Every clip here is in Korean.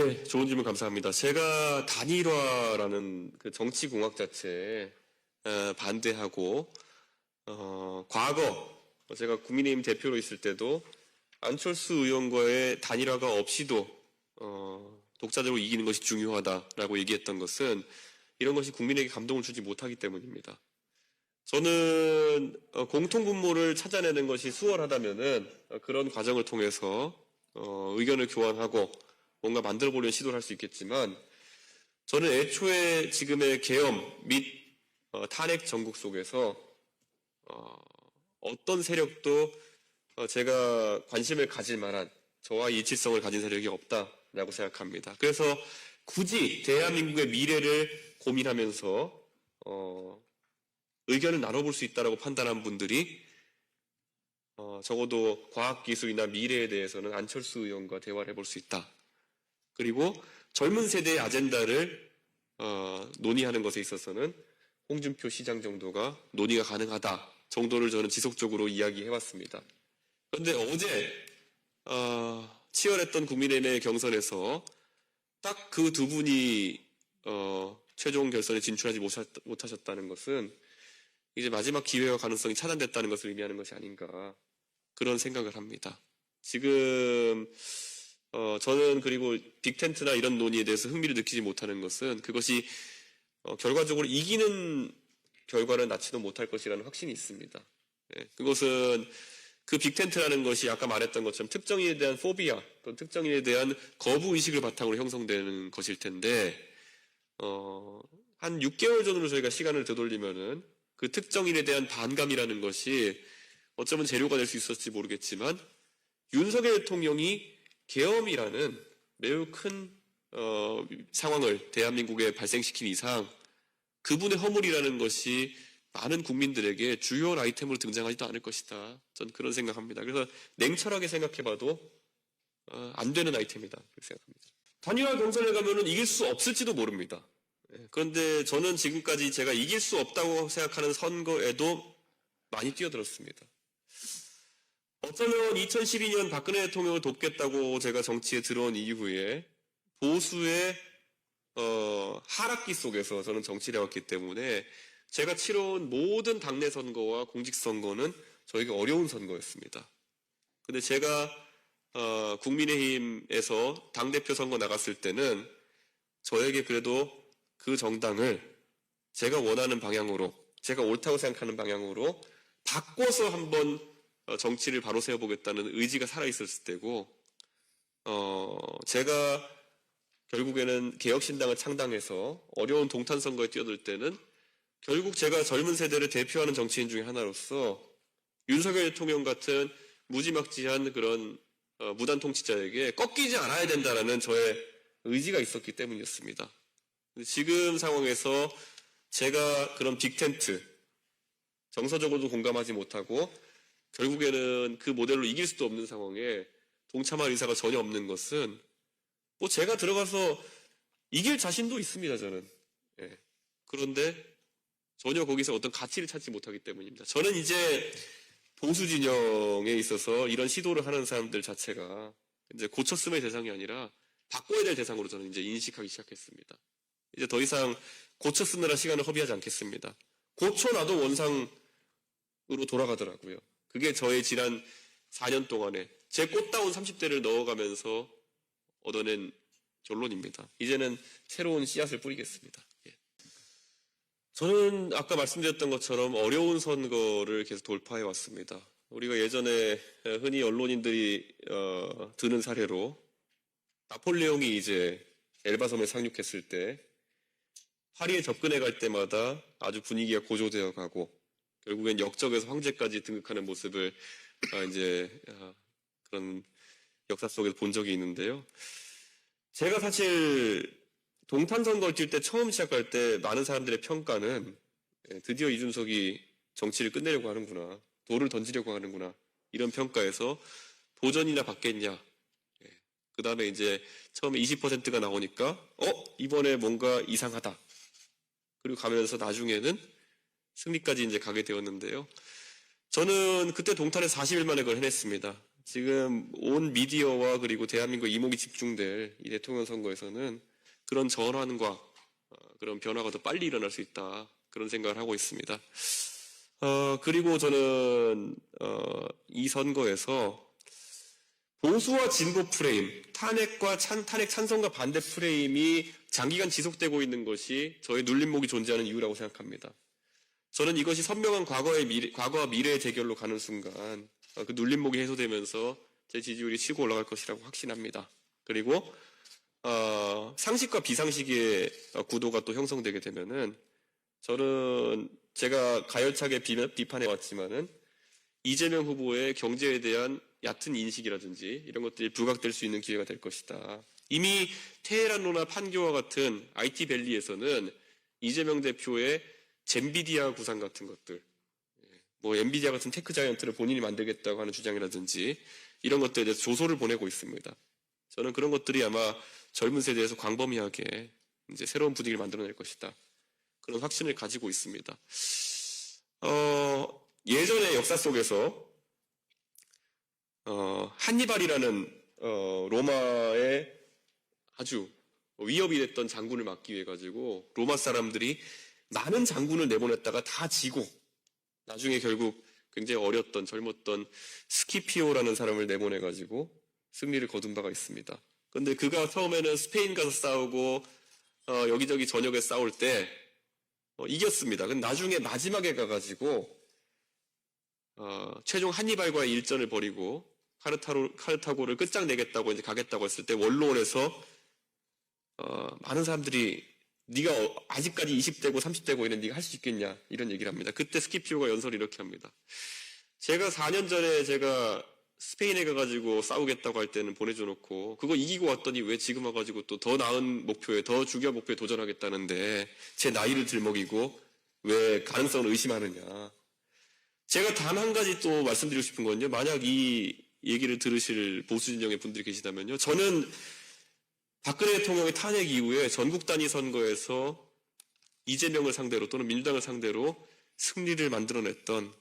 예, 좋은 질문 감사합니다. 제가 단일화라는 그 정치공학 자체에 반대하고 과거 제가 국민의힘 대표로 있을 때도 안철수 의원과의 단일화가 없이도 독자적으로 이기는 것이 중요하다라고 얘기했던 것은 이런 것이 국민에게 감동을 주지 못하기 때문입니다. 저는 공통분모를 찾아내는 것이 수월하다면은 그런 과정을 통해서 의견을 교환하고 뭔가 만들어 보려는 시도를 할 수 있겠지만 저는 애초에 지금의 계엄 및 탄핵 전국 속에서 어떤 세력도 제가 관심을 가질 만한 저와 일치성을 가진 세력이 없다라고 생각합니다. 그래서 굳이 대한민국의 미래를 고민하면서 의견을 나눠볼 수 있다고 판단한 분들이 적어도 과학기술이나 미래에 대해서는 안철수 의원과 대화를 해볼 수 있다. 그리고 젊은 세대의 아젠다를 논의하는 것에 있어서는 홍준표 시장 정도가 논의가 가능하다 정도를 저는 지속적으로 이야기해왔습니다. 그런데 어제 치열했던 국민의힘의 경선에서 딱 그 두 분이 최종 결선에 진출하지 못하셨다는 것은 이제 마지막 기회와 가능성이 차단됐다는 것을 의미하는 것이 아닌가 그런 생각을 합니다. 지금 저는 그리고 빅텐트나 이런 논의에 대해서 흥미를 느끼지 못하는 것은 그것이 결과적으로 이기는 결과를 낳지도 못할 것이라는 확신이 있습니다. 네, 그것은 그 빅텐트라는 것이 아까 말했던 것처럼 특정인에 대한 포비아 또는 특정인에 대한 거부의식을 바탕으로 형성되는 것일 텐데 한 6개월 전으로 저희가 시간을 되돌리면은 그 특정인에 대한 반감이라는 것이 어쩌면 재료가 될 수 있었을지 모르겠지만 윤석열 대통령이 계엄이라는 매우 큰 상황을 대한민국에 발생시킨 이상 그분의 허물이라는 것이 많은 국민들에게 주요한 아이템으로 등장하지도 않을 것이다. 전 그런 생각합니다. 그래서 냉철하게 생각해봐도 안 되는 아이템이다. 그렇게 생각합니다. 단일화 경선에 가면은 이길 수 없을지도 모릅니다. 그런데 저는 지금까지 제가 이길 수 없다고 생각하는 선거에도 많이 뛰어들었습니다. 어쩌면 2012년 박근혜 대통령을 돕겠다고 제가 정치에 들어온 이후에 보수의 하락기 속에서 저는 정치를 해왔기 때문에 제가 치러온 모든 당내 선거와 공직선거는 저에게 어려운 선거였습니다. 근데 제가 국민의힘에서 당대표 선거 나갔을 때는 저에게 그래도 그 정당을 제가 원하는 방향으로 제가 옳다고 생각하는 방향으로 바꿔서 한번 정치를 바로 세워보겠다는 의지가 살아있었을 때고 제가 결국에는 개혁신당을 창당해서 어려운 동탄선거에 뛰어들 때는 결국 제가 젊은 세대를 대표하는 정치인 중에 하나로서 윤석열 대통령 같은 무지막지한 그런 무단 통치자에게 꺾이지 않아야 된다는 저의 의지가 있었기 때문이었습니다. 지금 상황에서 제가 그런 빅텐트 정서적으로도 공감하지 못하고 결국에는 그 모델로 이길 수도 없는 상황에 동참할 의사가 전혀 없는 것은 뭐 제가 들어가서 이길 자신도 있습니다. 저는. 예. 그런데 전혀 거기서 어떤 가치를 찾지 못하기 때문입니다. 저는 이제 보수 진영에 있어서 이런 시도를 하는 사람들 자체가 이제 고쳤음의 대상이 아니라 바꿔야 될 대상으로 저는 이제 인식하기 시작했습니다. 이제 더 이상 고쳐 쓰느라 시간을 허비하지 않겠습니다. 고쳐놔도 원상으로 돌아가더라고요. 그게 저의 지난 4년 동안에 제 꽃다운 30대를 넣어가면서 얻어낸 결론입니다. 이제는 새로운 씨앗을 뿌리겠습니다. 예. 저는 아까 말씀드렸던 것처럼 어려운 선거를 계속 돌파해 왔습니다. 우리가 예전에 흔히 언론인들이 드는 사례로 나폴레옹이 이제 엘바섬에 상륙했을 때 파리에 접근해 갈 때마다 아주 분위기가 고조되어 가고 결국엔 역적에서 황제까지 등극하는 모습을 이제 그런 역사 속에서 본 적이 있는데요. 제가 사실 동탄선거를 뛸 때 처음 시작할 때 많은 사람들의 평가는 드디어 이준석이 정치를 끝내려고 하는구나. 돌을 던지려고 하는구나. 이런 평가에서 도전이나 받겠냐. 그 다음에 이제 처음에 20%가 나오니까 이번에 뭔가 이상하다. 그리고 가면서 나중에는 승리까지 이제 가게 되었는데요. 저는 그때 동탄에 40일 만에 그걸 해냈습니다. 지금 온 미디어와 그리고 대한민국 이목이 집중될 이 대통령 선거에서는 그런 전환과 그런 변화가 더 빨리 일어날 수 있다. 그런 생각을 하고 있습니다. 그리고 저는 이 선거에서 보수와 진보 프레임, 탄핵 찬성과 반대 프레임이 장기간 지속되고 있는 것이 저의 눌림목이 존재하는 이유라고 생각합니다. 저는 이것이 선명한 과거와 미래의 대결로 가는 순간 그 눌림목이 해소되면서 제 지지율이 치고 올라갈 것이라고 확신합니다. 그리고 상식과 비상식의 구도가 또 형성되게 되면은 저는 제가 가열차게 비판해 왔지만은 이재명 후보의 경제에 대한 얕은 인식이라든지 이런 것들이 부각될 수 있는 기회가 될 것이다. 이미 테헤란로나 판교와 같은 IT밸리에서는 이재명 대표의 젠비디아 구상 같은 것들, 뭐 엔비디아 같은 테크 자이언트를 본인이 만들겠다고 하는 주장이라든지 이런 것들에 대해서 조소를 보내고 있습니다. 저는 그런 것들이 아마 젊은 세대에서 광범위하게 이제 새로운 분위기를 만들어낼 것이다. 그런 확신을 가지고 있습니다. 예전의 역사 속에서 한니발이라는 로마의 아주 위협이 됐던 장군을 막기 위해 가지고 로마 사람들이 많은 장군을 내보냈다가 다 지고 나중에 결국 굉장히 어렸던 젊었던 스키피오라는 사람을 내보내 가지고 승리를 거둔 바가 있습니다. 그런데 그가 처음에는 스페인 가서 싸우고 여기저기 전역에 싸울 때 이겼습니다. 근데 나중에 마지막에 가가지고 최종 한니발과의 일전을 벌이고 카르타고를 끝장내겠다고 이제 가겠다고 했을 때 원로원에서 많은 사람들이 네가 아직까지 20대고 30대고 있는 네가 할 수 있겠냐 이런 얘기를 합니다. 그때 스키피오가 연설을 이렇게 합니다. 제가 4년 전에 제가 스페인에 가가지고 싸우겠다고 할 때는 보내줘 놓고 그거 이기고 왔더니 왜 지금 와가지고 또 더 나은 목표에 더 중요한 목표에 도전하겠다는데 제 나이를 들먹이고 왜 가능성을 의심하느냐. 제가 단 한 가지 또 말씀드리고 싶은 건요. 만약 이 얘기를 들으실 보수 진영의 분들이 계시다면요. 저는 박근혜 대통령의 탄핵 이후에 전국 단위 선거에서 이재명을 상대로 또는 민주당을 상대로 승리를 만들어냈던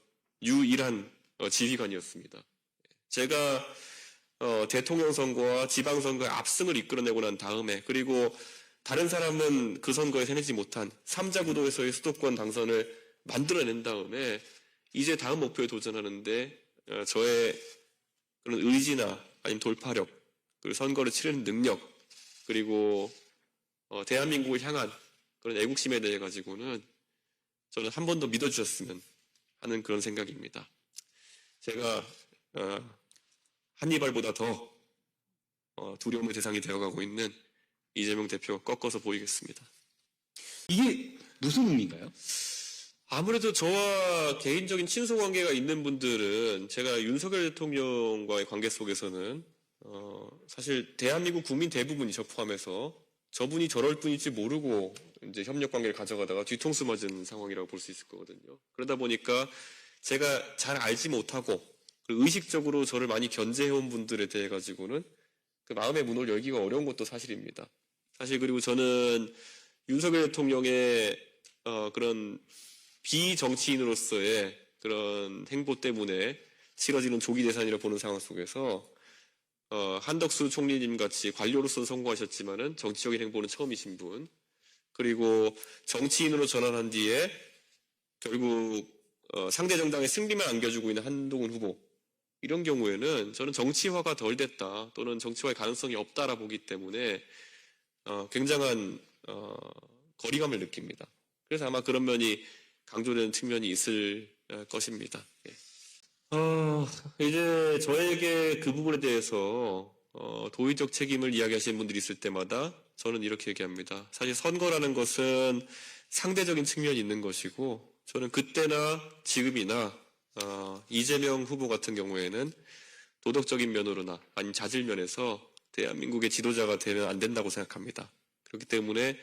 유일한 지휘관이었습니다. 제가 대통령 선거와 지방 선거의 압승을 이끌어내고 난 다음에 그리고 다른 사람은 그 선거에 해내지 못한 3자 구도에서의 수도권 당선을 만들어낸 다음에 이제 다음 목표에 도전하는데 저의 그런 의지나 아니면 돌파력, 그리고 선거를 치르는 능력, 그리고 대한민국을 향한 그런 애국심에 대해 가지고는 저는 한 번 더 믿어주셨으면 하는 그런 생각입니다. 제가 한니발보다 더 두려움의 대상이 되어가고 있는 이재명 대표 꺾어서 보이겠습니다. 이게 무슨 의미인가요? 아무래도 저와 개인적인 친소 관계가 있는 분들은 제가 윤석열 대통령과의 관계 속에서는 사실 대한민국 국민 대부분이 저 포함해서 저분이 저럴 뿐일지 모르고 이제 협력 관계를 가져가다가 뒤통수 맞은 상황이라고 볼 수 있을 거거든요. 그러다 보니까 제가 잘 알지 못하고 의식적으로 저를 많이 견제해온 분들에 대해 가지고는 그 마음의 문을 열기가 어려운 것도 사실입니다. 사실 그리고 저는 윤석열 대통령의 그런 비정치인으로서의 그런 행보 때문에 치러지는 조기 대선이라 보는 상황 속에서 한덕수 총리님 같이 관료로서 성공하셨지만은 정치적인 행보는 처음이신 분, 그리고 정치인으로 전환한 뒤에 결국 상대 정당의 승리만 안겨주고 있는 한동훈 후보, 이런 경우에는 저는 정치화가 덜 됐다 또는 정치화의 가능성이 없다라 보기 때문에 굉장한 거리감을 느낍니다. 그래서 아마 그런 면이 강조되는 측면이 있을 것입니다. 예. 이제 저에게 그 부분에 대해서 도의적 책임을 이야기하시는 분들이 있을 때마다 저는 이렇게 얘기합니다. 사실 선거라는 것은 상대적인 측면이 있는 것이고 저는 그때나 지금이나 이재명 후보 같은 경우에는 도덕적인 면으로나 아니면 자질 면에서 대한민국의 지도자가 되면 안 된다고 생각합니다. 그렇기 때문에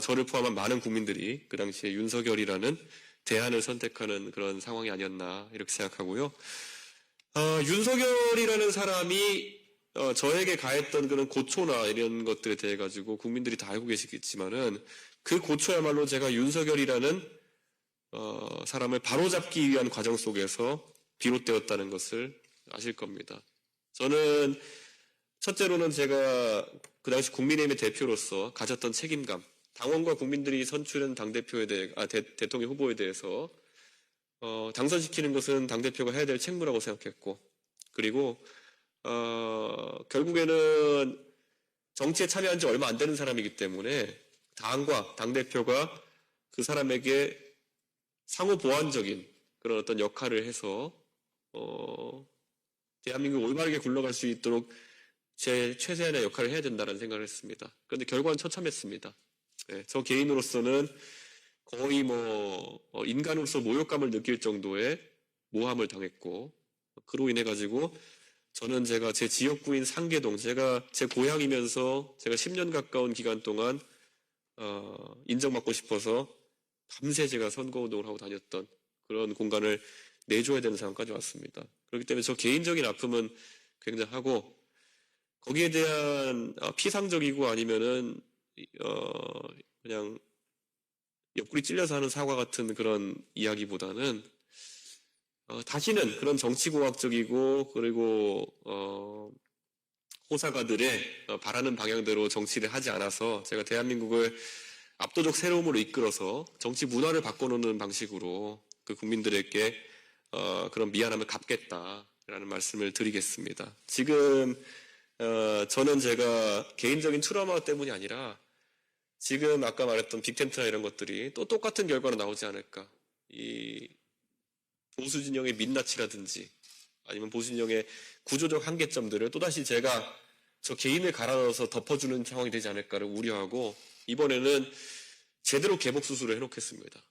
저를 포함한 많은 국민들이 그 당시에 윤석열이라는 대안을 선택하는 그런 상황이 아니었나 이렇게 생각하고요. 윤석열이라는 사람이 저에게 가했던 그런 고초나 이런 것들에 대해 가지고 국민들이 다 알고 계시겠지만은 그 고초야말로 제가 윤석열이라는 사람을 바로잡기 위한 과정 속에서 비롯되었다는 것을 아실 겁니다. 저는 첫째로는 제가 그 당시 국민의힘의 대표로서 가졌던 책임감, 당원과 국민들이 선출한 당대표에 대해, 대통령 후보에 대해서 당선시키는 것은 당대표가 해야 될 책무라고 생각했고, 그리고 결국에는 정치에 참여한 지 얼마 안 되는 사람이기 때문에 당과 당대표가 그 사람에게 상호 보완적인 그런 어떤 역할을 해서 대한민국이 올바르게 굴러갈 수 있도록 제 최대한의 역할을 해야 된다는 생각을 했습니다. 그런데 결과는 처참했습니다. 네, 저 개인으로서는 거의 인간으로서 모욕감을 느낄 정도의 모함을 당했고, 그로 인해 가지고 저는 제가 제 지역구인 상계동, 제가 제 고향이면서 제가 10년 가까운 기간 동안 인정받고 싶어서 밤새 제가 선거운동을 하고 다녔던 그런 공간을 내줘야 되는 상황까지 왔습니다. 그렇기 때문에 저 개인적인 아픔은 굉장하고, 거기에 대한 피상적이고 아니면은 그냥 옆구리 찔려서 하는 사과 같은 그런 이야기보다는 다시는 그런 정치공학적이고 그리고 호사가들의 바라는 방향대로 정치를 하지 않아서 제가 대한민국을 압도적 새로움으로 이끌어서 정치 문화를 바꿔놓는 방식으로 그 국민들에게 그런 미안함을 갚겠다라는 말씀을 드리겠습니다. 지금 저는 제가 개인적인 트라우마 때문이 아니라 지금 아까 말했던 빅텐트나 이런 것들이 또 똑같은 결과로 나오지 않을까. 이 보수 진영의 민낯이라든지 아니면 보수 진영의 구조적 한계점들을 또다시 제가 저 개인을 갈아 넣어서 덮어주는 상황이 되지 않을까를 우려하고, 이번에는 제대로 개복 수술을 해놓겠습니다.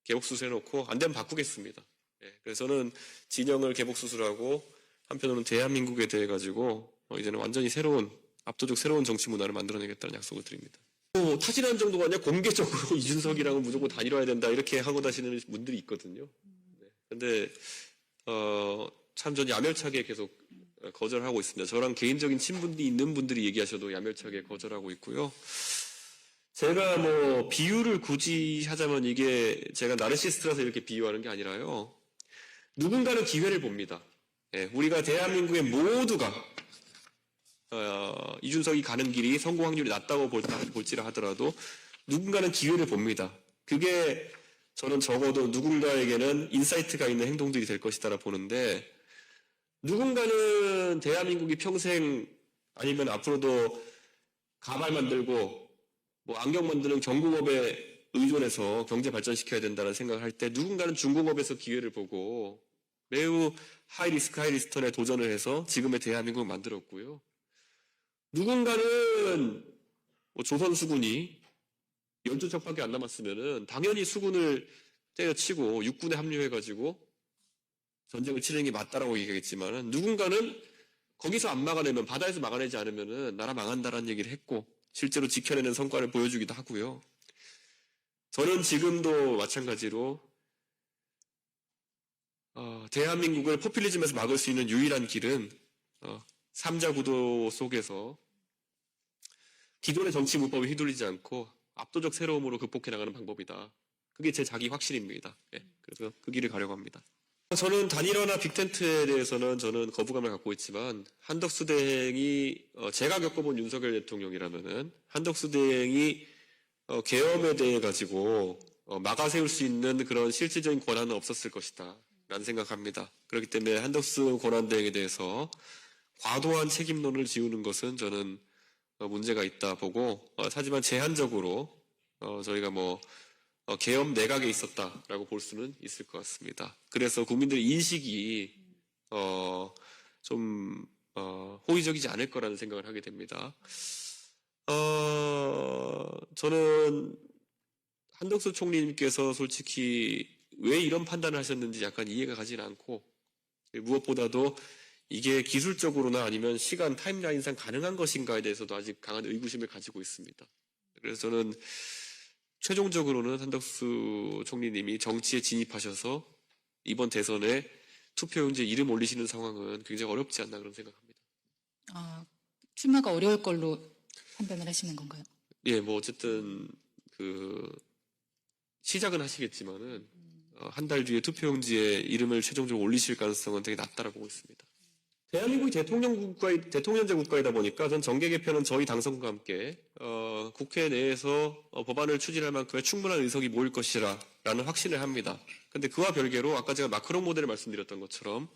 개복 수술 해놓고 안 되면 바꾸겠습니다. 그래서 저는 진영을 개복 수술하고 한편으로는 대한민국에 대해 가지고 이제는 완전히 새로운 압도적 새로운 정치 문화를 만들어내겠다는 약속을 드립니다. 타진하는 정도가 아니라 공개적으로 이준석이랑은 무조건 단일화해야 된다 이렇게 하고 다니는 분들이 있거든요. 근데 참 전 야멸차게 계속 거절하고 있습니다. 저랑 개인적인 친분이 있는 분들이 얘기하셔도 야멸차게 거절하고 있고요. 제가 비유를 굳이 하자면 이게 제가 나르시스트라서 이렇게 비유하는 게 아니라요. 누군가는 기회를 봅니다. 우리가 대한민국의 모두가 이준석이 가는 길이 성공 확률이 낮다고 볼지라 하더라도 누군가는 기회를 봅니다. 그게 저는 적어도 누군가에게는 인사이트가 있는 행동들이 될 것이다라 보는데, 누군가는 대한민국이 평생 아니면 앞으로도 가발 만들고 안경 만드는 경공업에 의존해서 경제 발전시켜야 된다는 생각을 할 때, 누군가는 중공업에서 기회를 보고 매우 하이리스크 하이리스턴에 도전을 해서 지금의 대한민국을 만들었고요. 누군가는 조선 수군이 12척밖에 안 남았으면은 당연히 수군을 때려치고 육군에 합류해가지고 전쟁을 치르는 게 맞다라고 얘기하겠지만은, 누군가는 거기서 안 막아내면, 바다에서 막아내지 않으면은 나라 망한다라는 얘기를 했고 실제로 지켜내는 성과를 보여주기도 하고요. 저는 지금도 마찬가지로 대한민국을 포퓰리즘에서 막을 수 있는 유일한 길은 삼자 구도 속에서 기존의 정치 문법에 휘둘리지 않고 압도적 새로움으로 극복해 나가는 방법이다. 그게 제 자기 확신입니다. 그래서 그 길을 가려고 합니다. 저는 단일화나 빅텐트에 대해서는 저는 거부감을 갖고 있지만, 한덕수 대행이 제가 겪어본 윤석열 대통령이라면은 한덕수 대행이 계엄에 대해 가지고 막아세울 수 있는 그런 실질적인 권한은 없었을 것이다 라는 생각합니다. 그렇기 때문에 한덕수 권한대행에 대해서 과도한 책임론을 지우는 것은 저는 문제가 있다 보고, 하지만 제한적으로 저희가 계엄 내각에 있었다라고 볼 수는 있을 것 같습니다. 그래서 국민들의 인식이 좀 호의적이지 않을 거라는 생각을 하게 됩니다. 저는 한덕수 총리님께서 솔직히 왜 이런 판단을 하셨는지 약간 이해가 가지는 않고, 무엇보다도 이게 기술적으로나 아니면 시간 타임라인상 가능한 것인가에 대해서도 아직 강한 의구심을 가지고 있습니다. 그래서 저는 최종적으로는 한덕수 총리님이 정치에 진입하셔서 이번 대선에 투표용지에 이름 올리시는 상황은 굉장히 어렵지 않나 그런 생각합니다. 출마가 어려울 걸로 판단을 하시는 건가요? 예, 어쨌든 시작은 하시겠지만은 한 달 뒤에 투표용지에 이름을 최종적으로 올리실 가능성은 되게 낮다라고 보고 있습니다. 대한민국이 대통령제 국가이다 보니까 전 정계 개편은 저희 당선과 함께 국회 내에서 법안을 추진할 만큼의 충분한 의석이 모일 것이라는 확신을 합니다. 근데 그와 별개로 아까 제가 마크롱 모델을 말씀드렸던 것처럼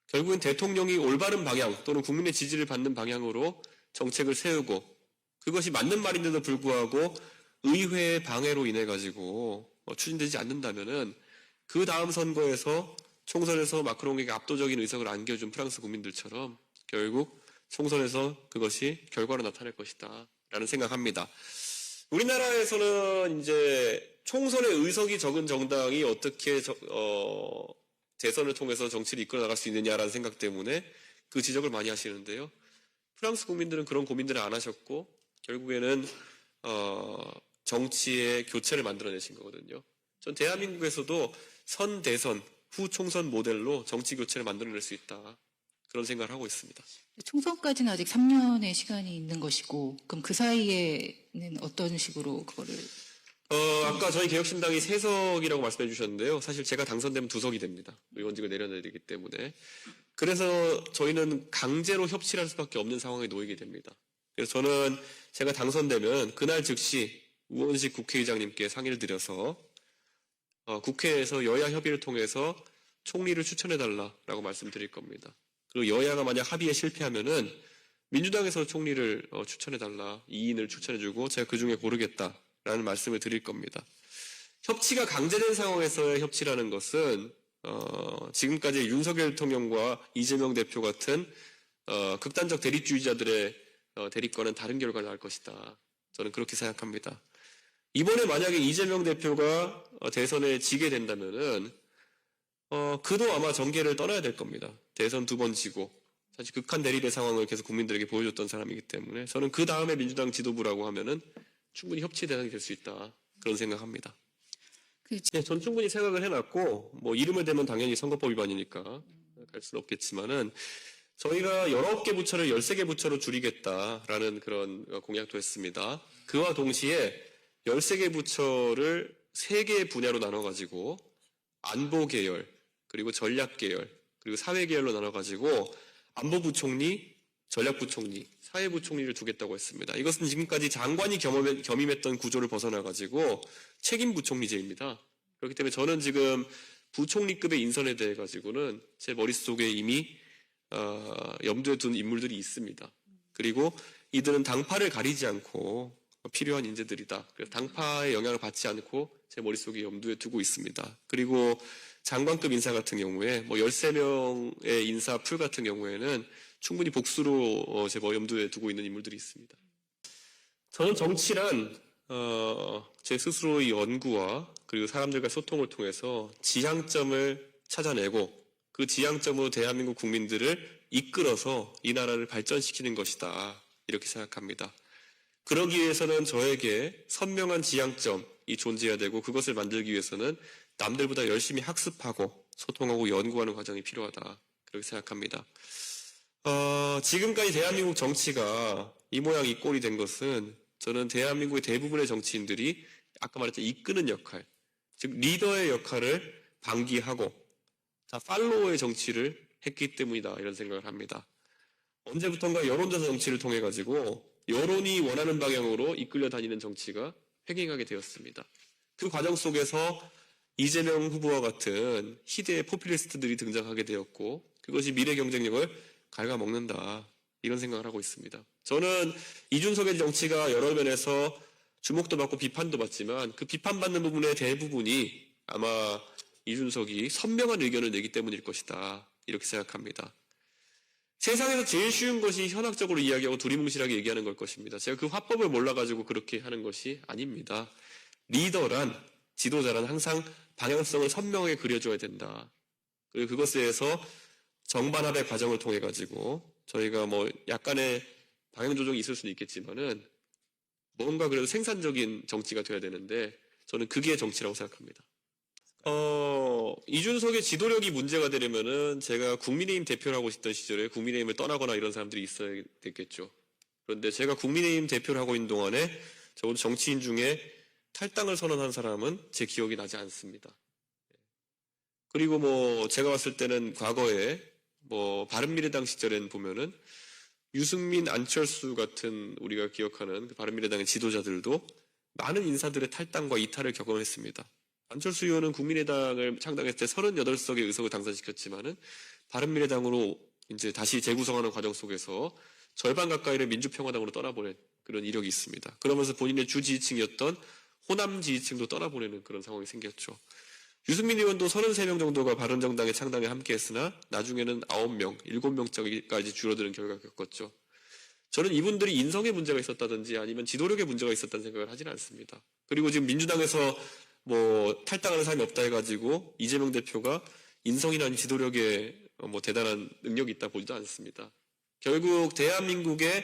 결국엔 대통령이 올바른 방향 또는 국민의 지지를 받는 방향으로 정책을 세우고 그것이 맞는 말인데도 불구하고 의회의 방해로 인해 가지고 추진되지 않는다면은 그 다음 선거에서 총선에서 마크롱에게 압도적인 의석을 안겨준 프랑스 국민들처럼 결국 총선에서 그것이 결과로 나타날 것이다 라는 생각합니다. 우리나라에서는 이제 총선에 의석이 적은 정당이 어떻게 대선을 통해서 정치를 이끌어 나갈 수 있느냐라는 생각 때문에 그 지적을 많이 하시는데요. 프랑스 국민들은 그런 고민들을 안 하셨고 결국에는 정치의 교체를 만들어내신 거거든요. 전 대한민국에서도 선 대선, 후 총선 모델로 정치 교체를 만들어낼 수 있다. 그런 생각을 하고 있습니다. 총선까지는 아직 3년의 시간이 있는 것이고, 그럼 그 사이에는 어떤 식으로 그거를? 아까 저희 개혁신당이 3석이라고 말씀해 주셨는데요. 사실 제가 당선되면 2석이 됩니다. 의원직을 내려놔야 되기 때문에. 그래서 저희는 강제로 협치를 할 수밖에 없는 상황에 놓이게 됩니다. 그래서 저는 제가 당선되면 그날 즉시 우원식 국회의장님께 상의를 드려서 국회에서 여야 협의를 통해서 총리를 추천해달라라고 말씀드릴 겁니다. 그리고 여야가 만약 합의에 실패하면은 민주당에서 총리를 추천해달라, 2인을 추천해주고 제가 그 중에 고르겠다라는 말씀을 드릴 겁니다. 협치가 강제된 상황에서의 협치라는 것은 지금까지 윤석열 대통령과 이재명 대표 같은 극단적 대립주의자들의 대립과는 다른 결과를 낳을 것이다. 저는 그렇게 생각합니다. 이번에 만약에 이재명 대표가 대선에 지게 된다면은 그도 아마 정계를 떠나야 될 겁니다. 대선 2번 지고 사실 극한 대립의 상황을 계속 국민들에게 보여줬던 사람이기 때문에 저는 그 다음에 민주당 지도부라고 하면은 충분히 협치 대상이 될 수 있다. 그런 생각합니다. 네, 전 충분히 생각을 해놨고 뭐 이름을 대면 당연히 선거법 위반이니까 갈 수는 없겠지만은 저희가 19개 부처를 13개 부처로 줄이겠다라는 그런 공약도 했습니다. 그와 동시에 13개 부처를 3개의 분야로 나눠가지고 안보 계열, 그리고 전략 계열, 그리고 사회 계열로 나눠가지고 안보부총리, 전략부총리, 사회부총리를 두겠다고 했습니다. 이것은 지금까지 장관이 겸임했던 구조를 벗어나가지고 책임부총리제입니다. 그렇기 때문에 저는 지금 부총리급의 인선에 대해 가지고는 제 머릿속에 이미 염두에 둔 인물들이 있습니다. 그리고 이들은 당파를 가리지 않고 필요한 인재들이다. 그래서 당파의 영향을 받지 않고 제 머릿속에 염두에 두고 있습니다. 그리고 장관급 인사 같은 경우에 뭐 13명의 인사 풀 같은 경우에는 충분히 복수로 제 염두에 두고 있는 인물들이 있습니다. 저는 정치란 제 스스로의 연구와 그리고 사람들과 소통을 통해서 지향점을 찾아내고 그 지향점으로 대한민국 국민들을 이끌어서 이 나라를 발전시키는 것이다. 이렇게 생각합니다. 그러기 위해서는 저에게 선명한 지향점이 존재해야 되고 그것을 만들기 위해서는 남들보다 열심히 학습하고 소통하고 연구하는 과정이 필요하다. 그렇게 생각합니다. 지금까지 대한민국 정치가 이 모양 이 꼴이 된 것은 저는 대한민국의 대부분의 정치인들이 아까 말했던 이끄는 역할, 즉 리더의 역할을 방기하고 다 팔로워의 정치를 했기 때문이다. 이런 생각을 합니다. 언제부턴가 여론조사 정치를 통해 가지고 여론이 원하는 방향으로 이끌려 다니는 정치가 횡행하게 되었습니다. 그 과정 속에서 이재명 후보와 같은 희대의 포퓰리스트들이 등장하게 되었고 그것이 미래 경쟁력을 갉아먹는다. 이런 생각을 하고 있습니다. 저는 이준석의 정치가 여러 면에서 주목도 받고 비판도 받지만 그 비판받는 부분의 대부분이 아마 이준석이 선명한 의견을 내기 때문일 것이다. 이렇게 생각합니다. 세상에서 제일 쉬운 것이 현학적으로 이야기하고 두리뭉실하게 얘기하는 걸 것입니다. 제가 그 화법을 몰라가지고 그렇게 하는 것이 아닙니다. 리더란, 지도자란 항상 방향성을 선명하게 그려줘야 된다. 그리고 그것에 대해서 정반합의 과정을 통해 가지고 저희가 뭐 약간의 방향 조정이 있을 수는 있겠지만은 뭔가 그래도 생산적인 정치가 돼야 되는데 저는 그게 정치라고 생각합니다. 이준석의 지도력이 문제가 되려면은 제가 국민의힘 대표를 하고 있던 시절에 국민의힘을 떠나거나 이런 사람들이 있어야 됐겠죠. 그런데 제가 국민의힘 대표를 하고 있는 동안에 적어도 정치인 중에 탈당을 선언한 사람은 제 기억이 나지 않습니다. 그리고 뭐 제가 봤을 때는 과거에 바른미래당 시절엔 보면은 유승민, 안철수 같은 우리가 기억하는 그 바른미래당의 지도자들도 많은 인사들의 탈당과 이탈을 경험했습니다. 안철수 의원은 국민의당을 창당했을 때 38석의 의석을 당선시켰지만은 바른미래당으로 이제 다시 재구성하는 과정 속에서 절반 가까이를 민주평화당으로 떠나보낸 그런 이력이 있습니다. 그러면서 본인의 주 지지층이었던 호남 지지층도 떠나보내는 그런 상황이 생겼죠. 유승민 의원도 33명 정도가 바른정당의 창당에 함께했으나 나중에는 9명, 7명까지 줄어드는 결과를 겪었죠. 저는 이분들이 인성에 문제가 있었다든지 아니면 지도력에 문제가 있었다는 생각을 하지는 않습니다. 그리고 지금 민주당에서 탈당하는 사람이 없다 해가지고 이재명 대표가 인성이나 지도력에 대단한 능력이 있다 보지도 않습니다. 결국 대한민국의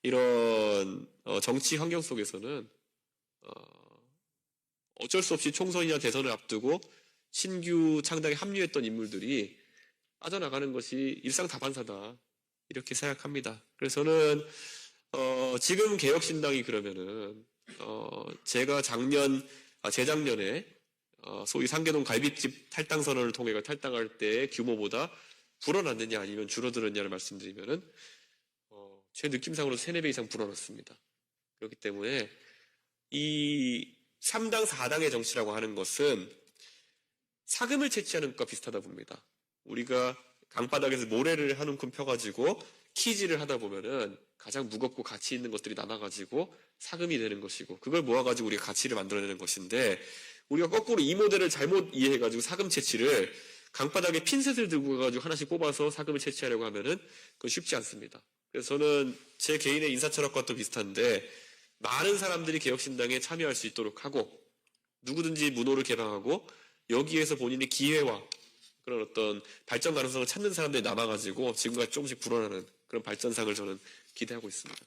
이런 정치 환경 속에서는 어쩔 수 없이 총선이나 대선을 앞두고 신규 창당에 합류했던 인물들이 빠져나가는 것이 일상다반사다 이렇게 생각합니다. 그래서 저는 지금 개혁신당이 그러면은 제가 재작년에 소위 상계동 갈비집 탈당 선언을 통해 탈당할 때 규모보다 불어났느냐 아니면 줄어들었냐를 말씀드리면은 제 느낌상으로 3-4배 이상 불어났습니다. 그렇기 때문에 이 3당 4당의 정치라고 하는 것은 사금을 채취하는 것과 비슷하다 봅니다. 우리가 강바닥에서 모래를 한 움큼 펴가지고 키질을 하다 보면은 가장 무겁고 가치 있는 것들이 남아가지고 사금이 되는 것이고 그걸 모아가지고 우리가 가치를 만들어내는 것인데 우리가 거꾸로 이 모델을 잘못 이해해가지고 사금 채취를 강바닥에 핀셋을 들고 가가지고 하나씩 뽑아서 사금을 채취하려고 하면은 그건 쉽지 않습니다. 그래서 저는 제 개인의 인사 철학과도 비슷한데 많은 사람들이 개혁신당에 참여할 수 있도록 하고 누구든지 문호를 개방하고 여기에서 본인의 기회와 그런 어떤 발전 가능성을 찾는 사람들이 남아가지고 지금까지 조금씩 불어나는 그런 발전상을 저는 기대하고 있습니다.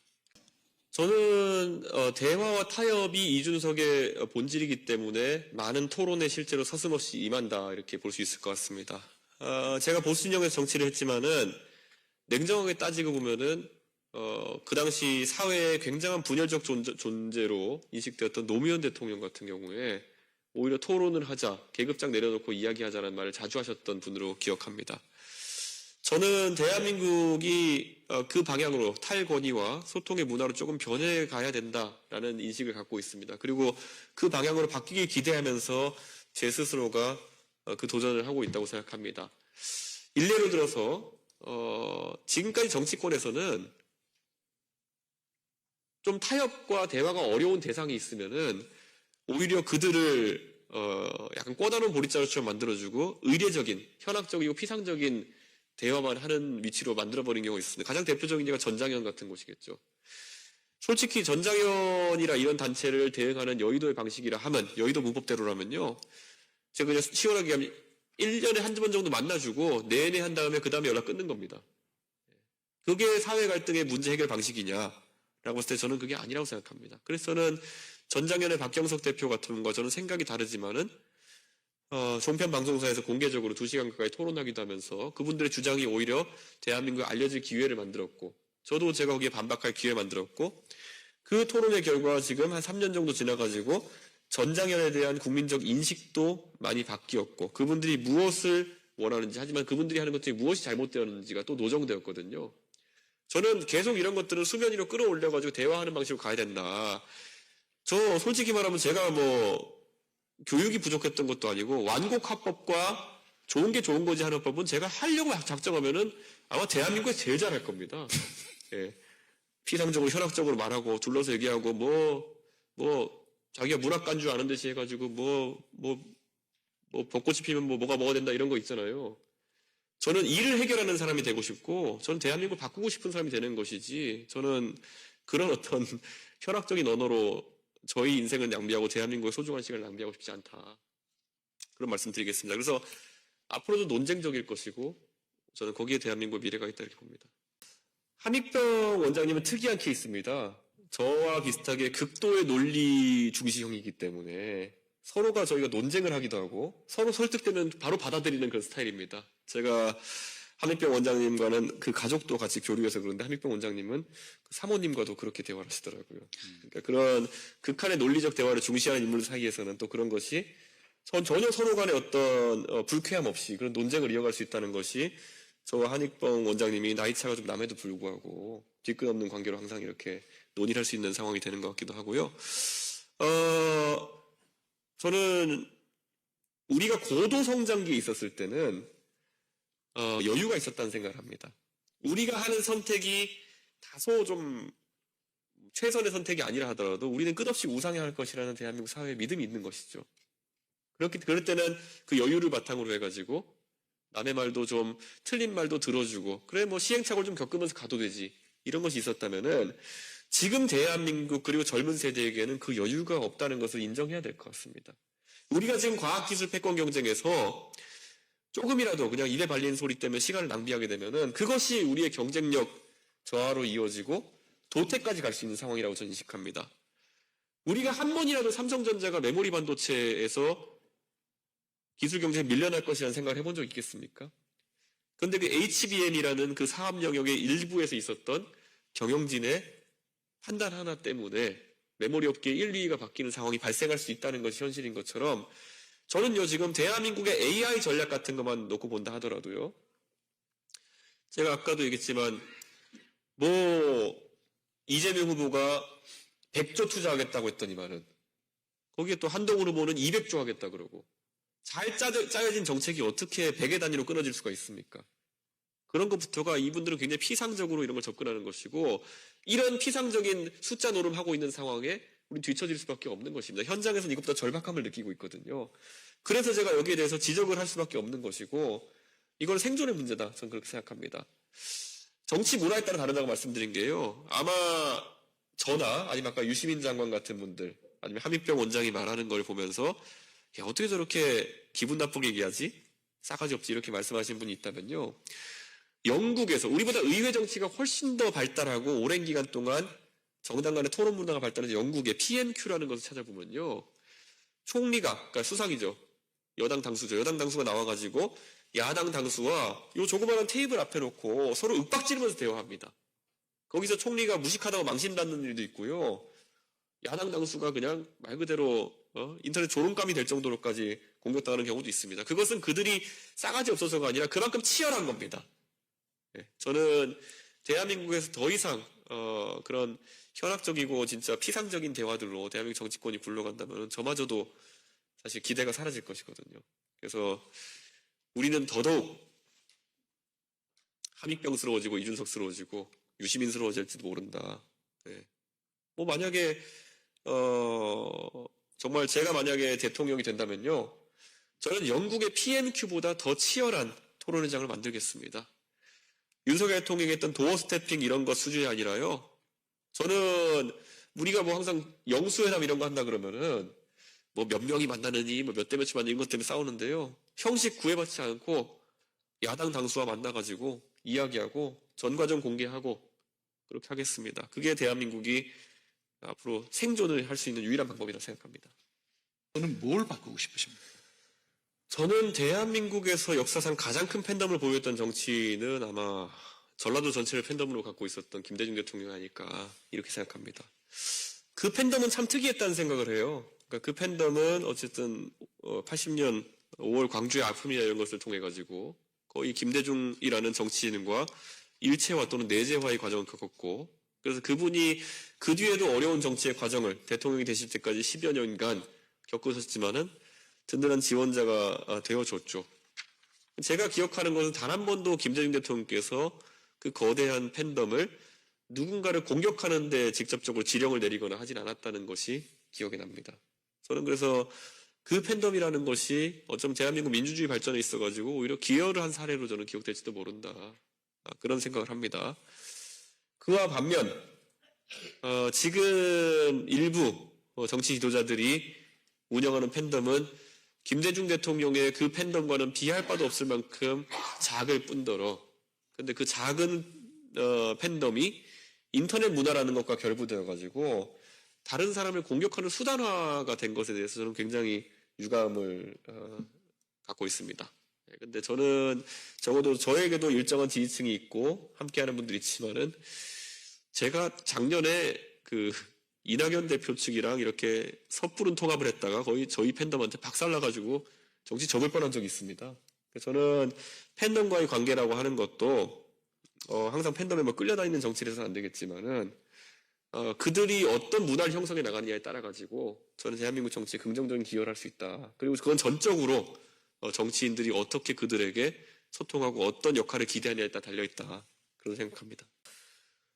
저는 대화와 타협이 이준석의 본질이기 때문에 많은 토론에 실제로 서슴없이 임한다 이렇게 볼 수 있을 것 같습니다. 제가 보수 진영에서 정치를 했지만은 냉정하게 따지고 보면은 그 당시 사회에 굉장한 분열적 존재로 인식되었던 노무현 대통령 같은 경우에 오히려 토론을 하자, 계급장 내려놓고 이야기하자는 말을 자주 하셨던 분으로 기억합니다. 저는 대한민국이 그 방향으로 탈권위와 소통의 문화로 조금 변해가야 된다라는 인식을 갖고 있습니다. 그리고 그 방향으로 바뀌길 기대하면서 제 스스로가 그 도전을 하고 있다고 생각합니다. 일례로 들어서 지금까지 정치권에서는 좀 타협과 대화가 어려운 대상이 있으면은 오히려 그들을 약간 꼬다로운 보릿자루처럼 만들어주고 의례적인, 현학적이고 피상적인 대화만 하는 위치로 만들어버린 경우가 있습니다. 가장 대표적인 예가 전장현 같은 곳이겠죠. 솔직히 전장현이라 이런 단체를 대응하는 여의도의 방식이라 하면, 여의도 문법대로라면요. 제가 그냥 시원하게 하면 1년에 한두 번 정도 만나주고 내내 한 다음에 그 다음에 연락 끊는 겁니다. 그게 사회 갈등의 문제 해결 방식이냐라고 했을 때 저는 그게 아니라고 생각합니다. 그래서 저는 전장현의 박경석 대표 같은 분과 저는 생각이 다르지만은 종편 방송사에서 공개적으로 2시간 가까이 토론하기도 하면서 그분들의 주장이 오히려 대한민국에 알려질 기회를 만들었고 저도 제가 거기에 반박할 기회를 만들었고 그 토론의 결과 지금 한 3년 정도 지나가지고 전장현에 대한 국민적 인식도 많이 바뀌었고 그분들이 무엇을 원하는지 하지만 그분들이 하는 것 중에 무엇이 잘못되었는지가 또 노정되었거든요. 저는 계속 이런 것들은 수면 위로 끌어올려가지고 대화하는 방식으로 가야 된다. 저 솔직히 말하면 제가 교육이 부족했던 것도 아니고 완곡화법과 좋은 게 좋은 거지 하는 법은 제가 하려고 작정하면은 아마 대한민국에 제일 잘할 겁니다. 예. 피상적으로 현학적으로 말하고 둘러서 얘기하고 자기가 문학가인 줄 아는 듯이 해가지고 벚꽃이 피면 뭐가 뭐가 된다 이런 거 있잖아요. 저는 일을 해결하는 사람이 되고 싶고 저는 대한민국을 바꾸고 싶은 사람이 되는 것이지 저는 그런 어떤 현학적인 언어로 저희 인생을 낭비하고 대한민국의 소중한 시간을 낭비하고 싶지 않다. 그런 말씀 드리겠습니다. 그래서 앞으로도 논쟁적일 것이고 저는 거기에 대한민국의 미래가 있다 이렇게 봅니다. 함익병 원장님은 특이한 케이스입니다. 저와 비슷하게 극도의 논리 중시형이기 때문에 서로가 저희가 논쟁을 하기도 하고 서로 설득되면 바로 받아들이는 그런 스타일입니다. 제가 함익병 원장님과는 그 가족도 같이 교류해서 그런데 함익병 원장님은 그 사모님과도 그렇게 대화를 하시더라고요. 그러니까 그런 극한의 논리적 대화를 중시하는 인물 사이에서는 또 그런 것이 전혀 서로 간에 어떤 불쾌함 없이 그런 논쟁을 이어갈 수 있다는 것이 저와 한익봉 원장님이 나이 차가 좀 남에도 불구하고 뒤끝없는 관계로 항상 이렇게 논의를 할 수 있는 상황이 되는 것 같기도 하고요. 저는 우리가 고도 성장기에 있었을 때는 여유가 있었다는 생각을 합니다. 우리가 하는 선택이 다소 좀 최선의 선택이 아니라 하더라도 우리는 끝없이 우상해야 할 것이라는 대한민국 사회의 믿음이 있는 것이죠. 그럴 때는 그 여유를 바탕으로 해가지고 남의 말도 좀 틀린 말도 들어주고 그래 뭐 시행착오를 좀 겪으면서 가도 되지 이런 것이 있었다면은 지금 대한민국 그리고 젊은 세대에게는 그 여유가 없다는 것을 인정해야 될 것 같습니다. 우리가 지금 과학기술 패권 경쟁에서 조금이라도 그냥 입에 발리는 소리 때문에 시간을 낭비하게 되면은 그것이 우리의 경쟁력 저하로 이어지고 도태까지 갈 수 있는 상황이라고 저는 인식합니다. 우리가 한 번이라도 삼성전자가 메모리 반도체에서 기술 경쟁에 밀려날 것이라는 생각을 해본 적 있겠습니까? 그런데 그 HBM이라는 그 사업 영역의 일부에서 있었던 경영진의 판단 하나 때문에 메모리 업계 1, 2위가 바뀌는 상황이 발생할 수 있다는 것이 현실인 것처럼 저는요 지금 대한민국의 AI 전략 같은 것만 놓고 본다 하더라도요 제가 아까도 얘기했지만 뭐 이재명 후보가 100조 투자하겠다고 했더니만은 거기에 또 한동훈 후보는 200조 하겠다 그러고 잘 짜여진 정책이 어떻게 100의 단위로 끊어질 수가 있습니까? 그런 것부터가 이분들은 굉장히 피상적으로 이런 걸 접근하는 것이고 이런 피상적인 숫자 노름하고 있는 상황에 우리 뒤처질 수밖에 없는 것입니다. 현장에서는 이것보다 절박함을 느끼고 있거든요. 그래서 제가 여기에 대해서 지적을 할 수밖에 없는 것이고 이건 생존의 문제다. 저는 그렇게 생각합니다. 정치 문화에 따라 다르다고 말씀드린 게요. 아마 저나 아니면 아까 유시민 장관 같은 분들 아니면 함익병 원장이 말하는 걸 보면서 야, 어떻게 저렇게 기분 나쁘게 얘기하지? 싸가지 없지 이렇게 말씀하시는 분이 있다면요. 영국에서 우리보다 의회 정치가 훨씬 더 발달하고 오랜 기간 동안 정당 간의 토론 문화가 발달해서 영국의 PMQ라는 것을 찾아보면요. 총리가, 그러니까 수상이죠. 여당 당수죠. 여당 당수가 나와가지고 야당 당수와 요 조그마한 테이블 앞에 놓고 서로 윽박지르면서 대화합니다. 거기서 총리가 무식하다고 망신받는 일도 있고요. 야당 당수가 그냥 말 그대로 인터넷 조롱감이 될 정도로까지 공격당하는 경우도 있습니다. 그것은 그들이 싸가지 없어서가 아니라 그만큼 치열한 겁니다. 네, 저는 대한민국에서 더 이상 그런 현학적이고 진짜 피상적인 대화들로 대한민국 정치권이 굴러간다면 저마저도 사실 기대가 사라질 것이거든요. 그래서 우리는 더더욱 함익병스러워지고 이준석스러워지고 유시민스러워질지도 모른다. 네. 뭐 만약에 정말 제가 만약에 대통령이 된다면요. 저는 영국의 PMQ보다 더 치열한 토론회장을 만들겠습니다. 윤석열 대통령이 했던 도어 스태핑 이런 것 수준이 아니라요. 저는 우리가 뭐 항상 영수회담 이런 거 한다 그러면은 뭐 몇 명이 만나느니 뭐 몇 대 몇이 만나는 것 때문에 싸우는데요. 형식 구애받지 않고 야당 당수와 만나가지고 이야기하고 전과정 공개하고 그렇게 하겠습니다. 그게 대한민국이 앞으로 생존을 할 수 있는 유일한 방법이라고 생각합니다. 저는 뭘 바꾸고 싶으십니까? 저는 대한민국에서 역사상 가장 큰 팬덤을 보였던 정치인은 아마 전라도 전체를 팬덤으로 갖고 있었던 김대중 대통령이 아닐까 이렇게 생각합니다. 그 팬덤은 참 특이했다는 생각을 해요. 그러니까 그 팬덤은 어쨌든 80년 5월 광주의 아픔이나 이런 것을 통해 가지고 거의 김대중이라는 정치인과 일체화 또는 내재화의 과정을 겪었고 그래서 그분이 그 뒤에도 어려운 정치의 과정을 대통령이 되실 때까지 10여 년간 겪으셨지만은 든든한 지원자가 되어줬죠. 제가 기억하는 것은 단 한 번도 김대중 대통령께서 그 거대한 팬덤을 누군가를 공격하는 데 직접적으로 지령을 내리거나 하진 않았다는 것이 기억이 납니다. 저는 그래서 그 팬덤이라는 것이 어쩌면 대한민국 민주주의 발전에 있어가지고 오히려 기여를 한 사례로 저는 기억될지도 모른다. 그런 생각을 합니다. 그와 반면 지금 일부 정치 지도자들이 운영하는 팬덤은 김대중 대통령의 그 팬덤과는 비할 바도 없을 만큼 작을 뿐더러 근데 그 작은 팬덤이 인터넷 문화라는 것과 결부되어 가지고 다른 사람을 공격하는 수단화가 된 것에 대해서 저는 굉장히 유감을 갖고 있습니다. 근데 저는 적어도 저에게도 일정한 지지층이 있고 함께하는 분들이 있지만은 제가 작년에 그 이낙연 대표 측이랑 이렇게 섣부른 통합을 했다가 거의 저희 팬덤한테 박살나가지고 정치 접을 뻔한 적이 있습니다. 저는 팬덤과의 관계라고 하는 것도 항상 팬덤에 뭐 끌려다니는 정치를 해서는 안 되겠지만은 그들이 어떤 문화를 형성해 나가느냐에 따라 가지고 저는 대한민국 정치에 긍정적인 기여를 할 수 있다. 그리고 그건 전적으로 정치인들이 어떻게 그들에게 소통하고 어떤 역할을 기대하느냐에 따라 달려있다. 그런 생각합니다.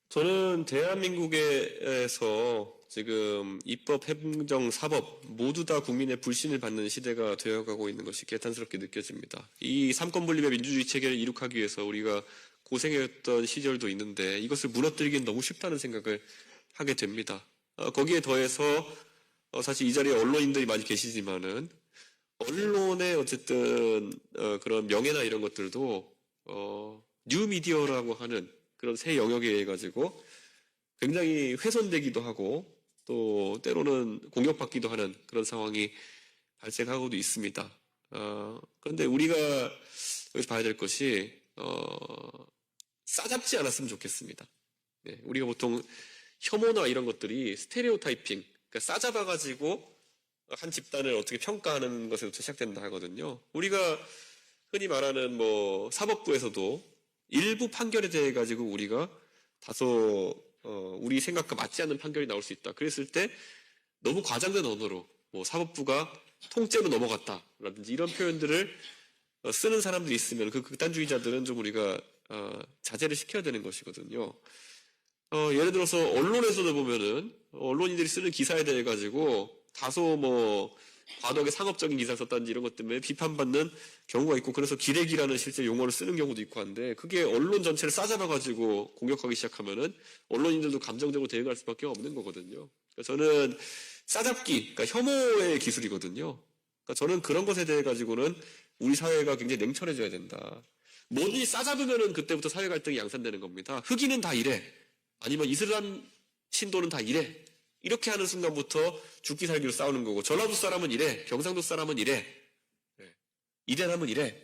저는 대한민국에서 지금 입법, 행정, 사법 모두 다 국민의 불신을 받는 시대가 되어가고 있는 것이 개탄스럽게 느껴집니다. 이 삼권분립의 민주주의 체계를 이룩하기 위해서 우리가 고생했던 시절도 있는데 이것을 무너뜨리기는 너무 쉽다는 생각을 하게 됩니다. 거기에 더해서 사실 이 자리에 언론인들이 많이 계시지만은 언론의 어쨌든 그런 명예나 이런 것들도 뉴미디어라고 하는 그런 새 영역에 의해 가지고 굉장히 훼손되기도 하고 또 때로는 공격받기도 하는 그런 상황이 발생하고도 있습니다. 그런데 우리가 여기서 봐야 될 것이 싸잡지 않았으면 좋겠습니다. 네, 우리가 보통 혐오나 이런 것들이 스테레오타이핑, 그러니까 싸잡아가지고 한 집단을 어떻게 평가하는 것에부터 시작된다 하거든요. 우리가 흔히 말하는 뭐 사법부에서도 일부 판결에 대해 가지고 우리가 다소 우리 생각과 맞지 않는 판결이 나올 수 있다. 그랬을 때 너무 과장된 언어로 뭐 사법부가 통째로 넘어갔다라든지 이런 표현들을 쓰는 사람들이 있으면 그 극단주의자들은 좀 우리가 자제를 시켜야 되는 것이거든요. 예를 들어서 언론에서도 보면은 언론인들이 쓰는 기사에 대해 가지고 다소 뭐 과도하게 상업적인 기사를 썼다든지 이런 것 때문에 비판받는 경우가 있고 그래서 기레기라는 실제 용어를 쓰는 경우도 있고 한데 그게 언론 전체를 싸잡아가지고 공격하기 시작하면은 언론인들도 감정적으로 대응할 수밖에 없는 거거든요. 그러니까 저는 싸잡기, 그러니까 혐오의 기술이거든요. 그러니까 저는 그런 것에 대해 가지고는 우리 사회가 굉장히 냉철해져야 된다. 뭐든지 싸잡으면은 그때부터 사회 갈등이 양산되는 겁니다. 흑인은 다 이래. 아니면 이슬람 신도는 다 이래. 이렇게 하는 순간부터 죽기 살기로 싸우는 거고 전라도 사람은 이래. 경상도 사람은 이래. 이대남은 이래.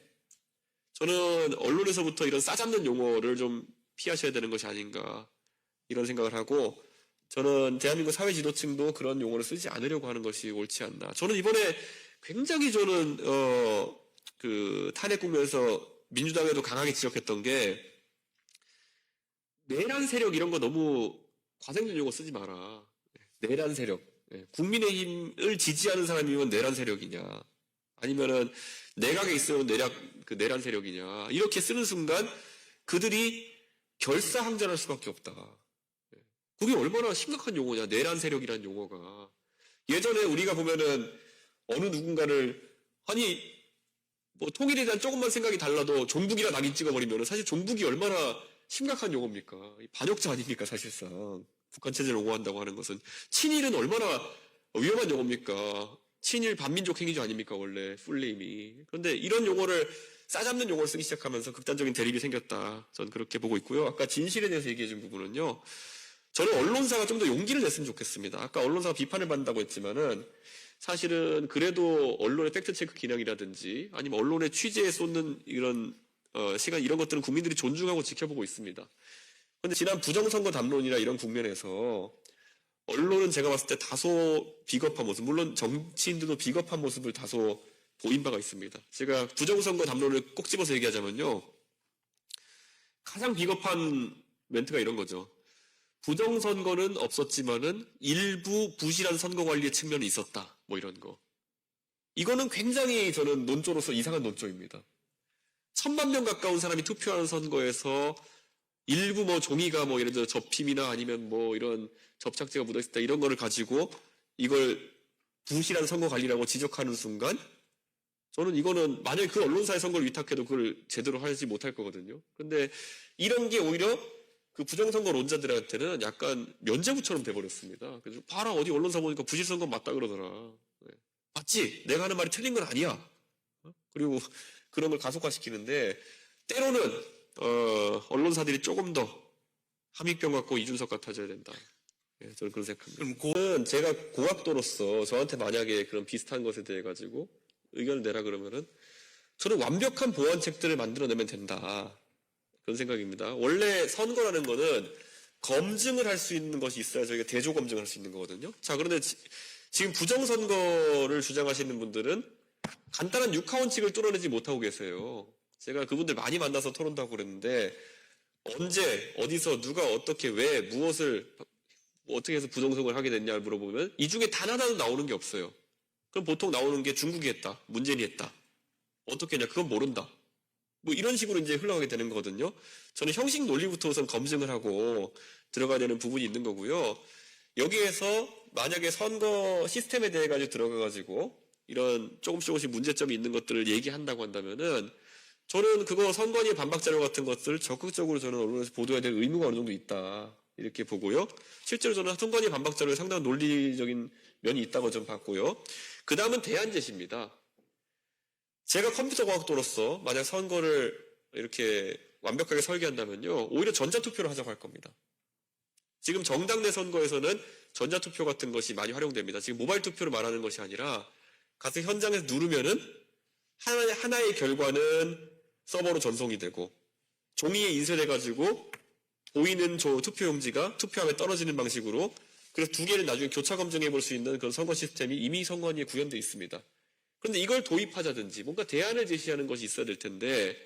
저는 언론에서부터 이런 싸잡는 용어를 좀 피하셔야 되는 것이 아닌가 이런 생각을 하고 저는 대한민국 사회 지도층도 그런 용어를 쓰지 않으려고 하는 것이 옳지 않나. 저는 이번에 굉장히 저는 그 탄핵 국면에서 민주당에도 강하게 지적했던 게 내란 세력 이런 거 너무 과장된 용어 쓰지 마라. 내란 세력. 국민의힘을 지지하는 사람이면 내란 세력이냐. 아니면은 내각에 있으면 내란 세력이냐. 이렇게 쓰는 순간 그들이 결사항전할 수밖에 없다. 그게 얼마나 심각한 용어냐. 내란 세력이라는 용어가. 예전에 우리가 보면은 어느 누군가를 아니 뭐 통일에 대한 조금만 생각이 달라도 종북이라 낙인 찍어버리면은 사실 종북이 얼마나 심각한 용어입니까? 반역자 아닙니까 사실상. 북한 체제를 옹호한다고 하는 것은 친일은 얼마나 위험한 용어입니까? 친일 반민족 행위죠 아닙니까 원래 풀네임이. 그런데 이런 용어를 싸잡는 용어를 쓰기 시작하면서 극단적인 대립이 생겼다. 저는 그렇게 보고 있고요. 아까 진실에 대해서 얘기해 준 부분은요. 저는 언론사가 좀 더 용기를 냈으면 좋겠습니다. 아까 언론사가 비판을 받는다고 했지만은 사실은 그래도 언론의 팩트체크 기능이라든지 아니면 언론의 취재에 쏟는 이런 시간 이런 것들은 국민들이 존중하고 지켜보고 있습니다. 그런데 지난 부정선거 담론이나 이런 국면에서 언론은 제가 봤을 때 다소 비겁한 모습, 물론 정치인들도 비겁한 모습을 다소 보인 바가 있습니다. 제가 부정선거 담론을 꼭 집어서 얘기하자면요. 가장 비겁한 멘트가 이런 거죠. 부정선거는 없었지만은 일부 부실한 선거 관리의 측면이 있었다. 뭐 이런 거. 이거는 굉장히 저는 논조로서 이상한 논조입니다. 1000만 명 가까운 사람이 투표하는 선거에서 일부 뭐 종이가 뭐 예를 들어 접힘이나 아니면 뭐 이런 접착제가 묻어있다 이런 거를 가지고 이걸 부실한 선거 관리라고 지적하는 순간 저는 이거는 만약에 그 언론사의 선거를 위탁해도 그걸 제대로 하지 못할 거거든요. 근데 이런 게 오히려 그 부정선거론자들한테는 약간 면죄부처럼 돼버렸습니다. 그래서 봐라 어디 언론사 보니까 부실선거 맞다 그러더라. 맞지? 내가 하는 말이 틀린 건 아니야. 그리고 그런 걸 가속화시키는데 때로는 언론사들이 조금 더 함익병 같고 이준석 같아져야 된다. 저는 그런 생각합니다. 그건 제가 공학도로서 저한테 만약에 그런 비슷한 것에 대해 가지고 의견을 내라 그러면은 저는 완벽한 보완책들을 만들어내면 된다. 그런 생각입니다. 원래 선거라는 거는 검증을 할 수 있는 것이 있어야 저희가 대조 검증을 할 수 있는 거거든요. 자, 그런데 지금 부정선거를 주장하시는 분들은 간단한 육하원칙을 뚫어내지 못하고 계세요. 제가 그분들 많이 만나서 토론도 하고 그랬는데 언제, 어디서, 누가 어떻게, 왜, 무엇을 어떻게 해서 부정선거를 하게 됐냐를 물어보면 이 중에 단 하나도 나오는 게 없어요. 그럼 보통 나오는 게 중국이 했다, 문재인이 했다. 어떻게 했냐, 그건 모른다. 뭐 이런 식으로 이제 흘러가게 되는 거거든요. 저는 형식 논리부터 우선 검증을 하고 들어가야 되는 부분이 있는 거고요. 여기에서 만약에 선거 시스템에 대해 가지고 들어가가지고 이런 조금씩 문제점이 있는 것들을 얘기한다고 한다면은 저는 그거 선관위 반박 자료 같은 것을 적극적으로 저는 언론에서 보도해야 될 의무가 어느 정도 있다. 이렇게 보고요. 실제로 저는 선관위 반박 자료에 상당한 논리적인 면이 있다고 좀 봤고요. 그 다음은 대안 제시입니다. 제가 컴퓨터 과학도로서 만약 선거를 이렇게 완벽하게 설계한다면요. 오히려 전자투표를 하자고 할 겁니다. 지금 정당 내 선거에서는 전자투표 같은 것이 많이 활용됩니다. 지금 모바일 투표를 말하는 것이 아니라 가서 현장에서 누르면은 하나의 결과는 서버로 전송이 되고 종이에 인쇄돼가지고 보이는 투표용지가 투표함에 떨어지는 방식으로 그래서 두 개를 나중에 교차 검증해 볼 수 있는 그런 선거 시스템이 이미 선관위에 구현되어 있습니다. 그런데 이걸 도입하자든지 뭔가 대안을 제시하는 것이 있어야 될 텐데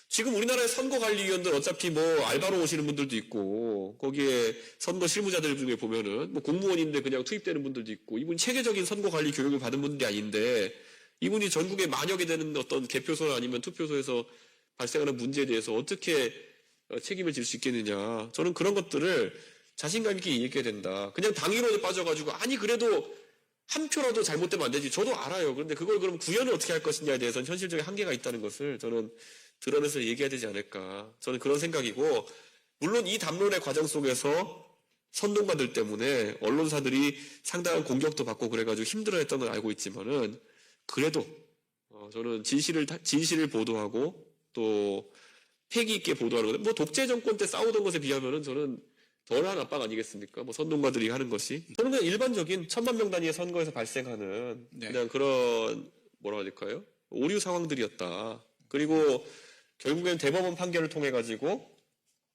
지금 우리나라의 선거관리위원들 어차피 뭐 알바로 오시는 분들도 있고 거기에 선거 실무자들 중에 보면은 뭐 공무원인데 그냥 투입되는 분들도 있고 이분이 체계적인 선거관리 교육을 받은 분들이 아닌데 이분이 전국에 만여 개 되는 어떤 개표소 아니면 투표소에서 발생하는 문제에 대해서 어떻게 책임을 질 수 있겠느냐. 저는 그런 것들을 자신감 있게 얘기해야 된다. 그냥 당위론에 빠져가지고 아니 그래도 한 표라도 잘못되면 안 되지. 저도 알아요. 그런데 그걸 그럼 구현을 어떻게 할 것이냐에 대해서는 현실적인 한계가 있다는 것을 저는 드러내서 얘기해야 되지 않을까. 저는 그런 생각이고 물론 이 담론의 과정 속에서 선동가들 때문에 언론사들이 상당한 공격도 받고 그래가지고 힘들어했던 걸 알고 있지만은 그래도 저는 진실을 보도하고 또 패기 있게 보도하는 건데 뭐 독재 정권 때 싸우던 것에 비하면은 저는 덜한 압박 아니겠습니까? 뭐 선동가들이 하는 것이 저는 그냥 일반적인 1000만 명 단위의 선거에서 발생하는 네. 그냥 그런 뭐라 할까요? 오류 상황들이었다. 그리고 결국엔 대법원 판결을 통해 가지고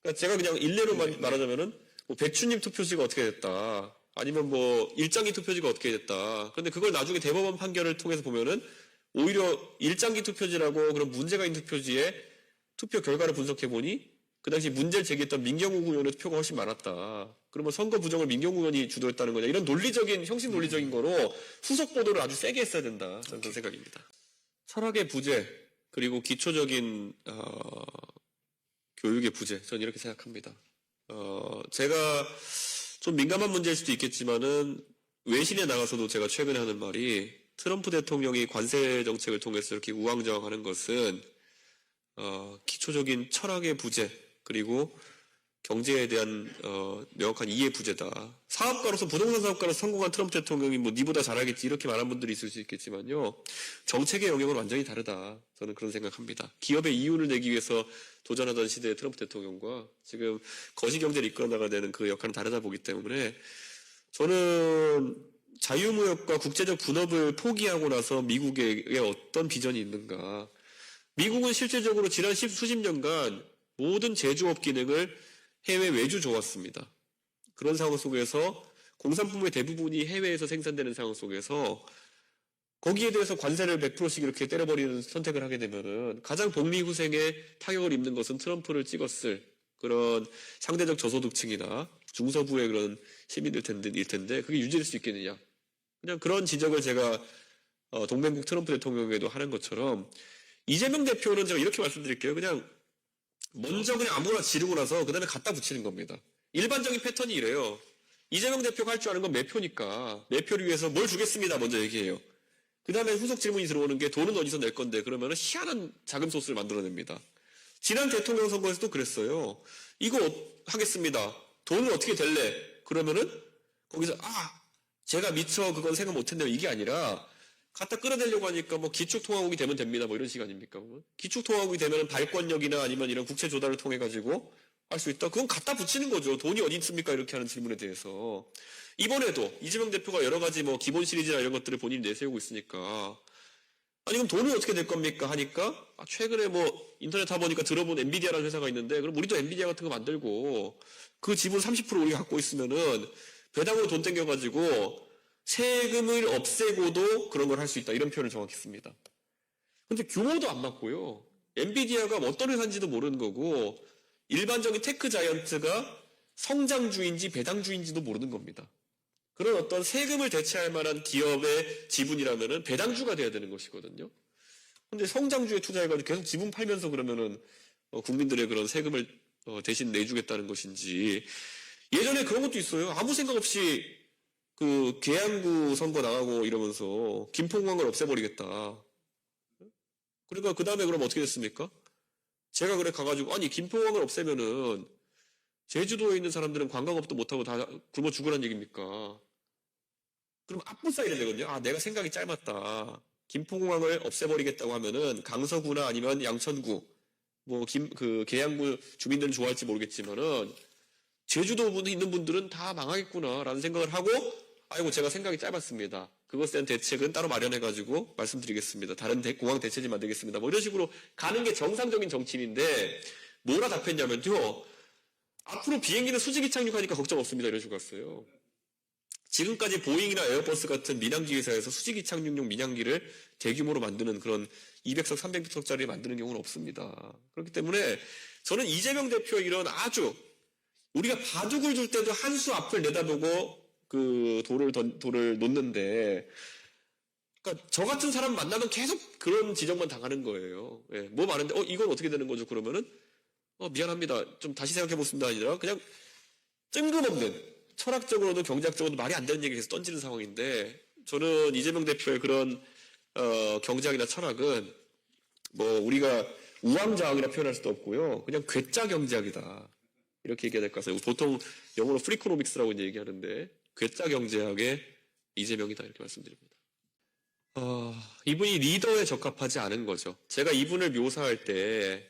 그러니까 제가 그냥 일례로 말하자면은 뭐 백춘님 투표지가 어떻게 됐다. 아니면 뭐 일장기 투표지가 어떻게 됐다. 그런데 그걸 나중에 대법원 판결을 통해서 보면은 오히려 일장기 투표지라고 그런 문제가 있는 투표지에 투표 결과를 분석해 보니 그 당시 문제를 제기했던 민경욱 의원의 투표가 훨씬 많았다. 그러면 선거 부정을 민경욱 의원이 주도했다는 거냐. 이런 논리적인 형식 논리적인 거로 후속 보도를 아주 세게 했어야 된다. 저는 그런 생각입니다. 철학의 부재 그리고 기초적인 교육의 부재. 저는 이렇게 생각합니다. 제가 좀 민감한 문제일 수도 있겠지만은 외신에 나가서도 제가 최근에 하는 말이 트럼프 대통령이 관세 정책을 통해서 이렇게 우왕좌왕하는 것은 기초적인 철학의 부재 그리고 경제에 대한 명확한 이해 부재다. 사업가로서 부동산 사업가로서 성공한 트럼프 대통령이 뭐 니보다 잘하겠지 이렇게 말한 분들이 있을 수 있겠지만요. 정책의 영역은 완전히 다르다. 저는 그런 생각합니다. 기업의 이윤을 내기 위해서 도전하던 시대의 트럼프 대통령과 지금 거시경제를 이끌어 나가야 되는 그 역할은 다르다 보기 때문에 저는 자유무역과 국제적 분업을 포기하고 나서 미국에 어떤 비전이 있는가. 미국은 실질적으로 지난 수십 년간 모든 제조업 기능을 해외 외주 줘왔습니다. 그런 상황 속에서 공산품의 대부분이 해외에서 생산되는 상황 속에서 거기에 대해서 관세를 100%씩 이렇게 때려버리는 선택을 하게 되면은 가장 복리후생에 타격을 입는 것은 트럼프를 찍었을 그런 상대적 저소득층이나 중서부의 그런 시민일 텐데 그게 유지될 수 있겠느냐. 그냥 그런 지적을 제가 동맹국 트럼프 대통령에도 하는 것처럼 이재명 대표는 제가 이렇게 말씀드릴게요. 그냥 먼저 그냥 아무거나 지르고 나서 그 다음에 갖다 붙이는 겁니다. 일반적인 패턴이 이래요. 이재명 대표가 할 줄 아는 건 매표니까 매표를 위해서 뭘 주겠습니다 먼저 얘기해요. 그 다음에 후속 질문이 들어오는 게 돈은 어디서 낼 건데 그러면 희한한 자금 소스를 만들어냅니다. 지난 대통령 선거에서도 그랬어요. 이거 하겠습니다. 돈은 어떻게 될래? 그러면은 거기서 제가 미처 그건 생각 못했네요. 이게 아니라 갖다 끌어내려고 하니까 뭐 기축통화국이 되면 됩니다. 뭐 이런 식 아닙니까? 기축통화국이 되면 발권력이나 아니면 이런 국채 조달을 통해 가지고 할 수 있다. 그건 갖다 붙이는 거죠. 돈이 어디 있습니까? 이렇게 하는 질문에 대해서. 이번에도 이재명 대표가 여러 가지 뭐 기본 시리즈나 이런 것들을 본인이 내세우고 있으니까 아니 그럼 돈은 어떻게 될 겁니까? 하니까 최근에 뭐 인터넷 타보니까 들어본 엔비디아라는 회사가 있는데 그럼 우리도 엔비디아 같은 거 만들고 그 지분 30% 우리가 갖고 있으면은 배당으로 돈 땡겨가지고 세금을 없애고도 그런 걸 할 수 있다. 이런 표현을 정확히 씁니다. 근데 규모도 안 맞고요. 엔비디아가 어떤 회사인지도 모르는 거고 일반적인 테크 자이언트가 성장주인지 배당주인지도 모르는 겁니다. 그런 어떤 세금을 대체할 만한 기업의 지분이라면은 배당주가 돼야 되는 것이거든요. 근데 성장주에 투자해가지고 계속 지분 팔면서 그러면은 국민들의 그런 세금을 대신 내주겠다는 것인지. 예전에 그런 것도 있어요. 아무 생각 없이 그 계양구 선거 나가고 이러면서 김포공항을 없애버리겠다. 그러니까 그 다음에 그럼 어떻게 됐습니까? 제가 그래 가가지고 아니 김포공항을 없애면은 제주도에 있는 사람들은 관광업도 못하고 다 굶어 죽으란 얘기입니까? 그럼 앞부싸이야 되거든요. 아, 내가 생각이 짧았다. 김포공항을 없애버리겠다고 하면은 강서구나 아니면 양천구, 계양구 주민들은 좋아할지 모르겠지만은 제주도 분에 있는 분들은 다 망하겠구나라는 생각을 하고 아이고 제가 생각이 짧았습니다. 그것에 대한 대책은 따로 마련해가지고 말씀드리겠습니다. 다른 공항 대체지 만들겠습니다. 뭐 이런 식으로 가는 게 정상적인 정치인인데 뭐라 답했냐면요. 앞으로 비행기는 수직이 착륙하니까 걱정 없습니다. 이런 식으로 갔어요. 지금까지 보잉이나 에어버스 같은 민항기 회사에서 수직이 착륙용 민항기를 대규모로 만드는 그런 200석, 300석짜리 만드는 경우는 없습니다. 그렇기 때문에 저는 이재명 대표의 이런 아주 우리가 바둑을 둘 때도 한 수 앞을 내다보고 그 돌을 놓는데 그러니까 저 같은 사람 만나면 계속 그런 지적만 당하는 거예요. 예, 뭐 많은데 이건 어떻게 되는 거죠? 그러면은 미안합니다. 좀 다시 생각해 보습니다. 아니라 그냥 뜬금없는 철학적으로도 경제학적으로도 말이 안 되는 얘기 계속 던지는 상황인데 저는 이재명 대표의 그런 경제학이나 철학은 뭐 우리가 우왕좌왕이라 표현할 수도 없고요. 그냥 괴짜 경제학이다. 이렇게 얘기해야 될 것 같아요. 보통 영어로 프리코노믹스라고 이제 얘기하는데 괴짜 경제학의 이재명이다 이렇게 말씀드립니다. 이분이 리더에 적합하지 않은 거죠. 제가 이분을 묘사할 때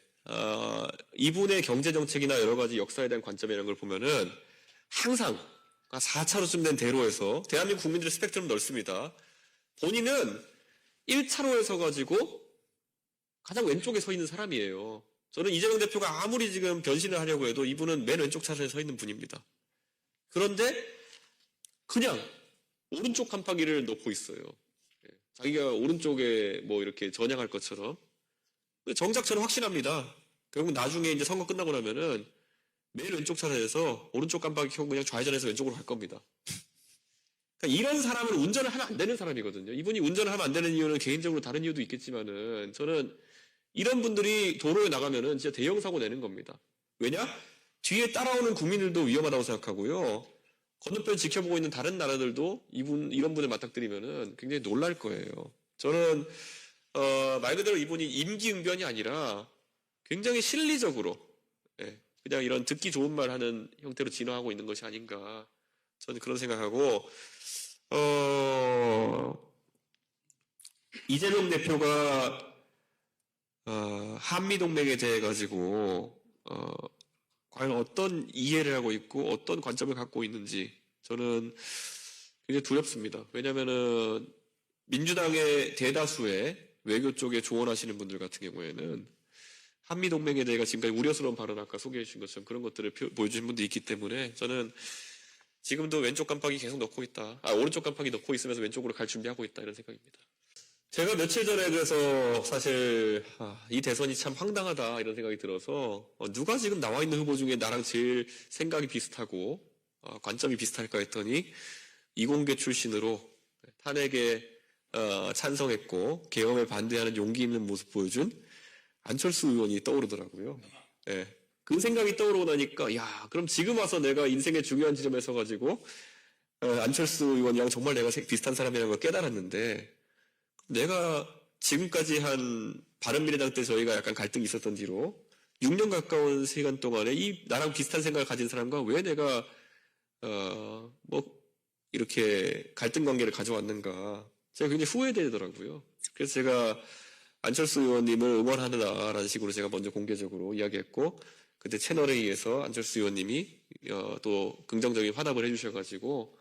이분의 경제정책이나 여러 가지 역사에 대한 관점이라는 걸 보면은 항상 4차로쯤 된 대로에서 대한민국 국민들의 스펙트럼 넓습니다. 본인은 1차로에 서가지고 가장 왼쪽에 서 있는 사람이에요. 저는 이재명 대표가 아무리 지금 변신을 하려고 해도 이분은 맨 왼쪽 차선에 서 있는 분입니다. 그런데 그냥 오른쪽 깜빡이를 넣고 있어요. 자기가 오른쪽에 뭐 이렇게 전향할 것처럼. 정작 저는 확신합니다. 결국 나중에 이제 선거 끝나고 나면은 맨 왼쪽 차선에서 오른쪽 깜빡이 켜고 그냥 좌회전해서 왼쪽으로 갈 겁니다. 그러니까 이런 사람은 운전을 하면 안 되는 사람이거든요. 이분이 운전을 하면 안 되는 이유는 개인적으로 다른 이유도 있겠지만은 저는 이런 분들이 도로에 나가면은 진짜 대형 사고 내는 겁니다. 왜냐? 뒤에 따라오는 국민들도 위험하다고 생각하고요. 건너편 지켜보고 있는 다른 나라들도 이런 분을 맞닥뜨리면은 굉장히 놀랄 거예요. 저는 말 그대로 이분이 임기응변이 아니라 굉장히 실리적으로 그냥 이런 듣기 좋은 말 하는 형태로 진화하고 있는 것이 아닌가 저는 그런 생각하고 이재명 대표가 한미동맹에 대해 가지고 과연 어떤 이해를 하고 있고 어떤 관점을 갖고 있는지 저는 굉장히 두렵습니다. 왜냐하면은 민주당의 대다수의 외교 쪽에 조언하시는 분들 같은 경우에는 한미동맹에 대해 지금까지 우려스러운 발언 아까 소개해 주신 것처럼 그런 것들을 보여주신 분도 있기 때문에 저는 지금도 왼쪽 깜빡이 계속 넣고 있다. 오른쪽 깜빡이 넣고 있으면서 왼쪽으로 갈 준비하고 있다 이런 생각입니다. 제가 며칠 전에 그래서 사실 이 대선이 참 황당하다 이런 생각이 들어서 누가 지금 나와 있는 후보 중에 나랑 제일 생각이 비슷하고 관점이 비슷할까 했더니 이공계 출신으로 탄핵에 찬성했고 계엄에 반대하는 용기 있는 모습 보여준 안철수 의원이 떠오르더라고요. 예. 그 생각이 떠오르고 나니까 야 그럼 지금 와서 내가 인생의 중요한 지점에 서가지고 안철수 의원이랑 정말 내가 비슷한 사람이라는 걸 깨달았는데 내가 지금까지 한 바른미래당 때 저희가 약간 갈등이 있었던 뒤로 6년 가까운 시간 동안에 이 나랑 비슷한 생각을 가진 사람과 왜 내가 이렇게 갈등 관계를 가져왔는가 제가 굉장히 후회되더라고요. 그래서 제가 안철수 의원님을 응원하느라라는 식으로 제가 먼저 공개적으로 이야기했고 그때 채널에 의해서 안철수 의원님이 또 긍정적인 화답을 해주셔가지고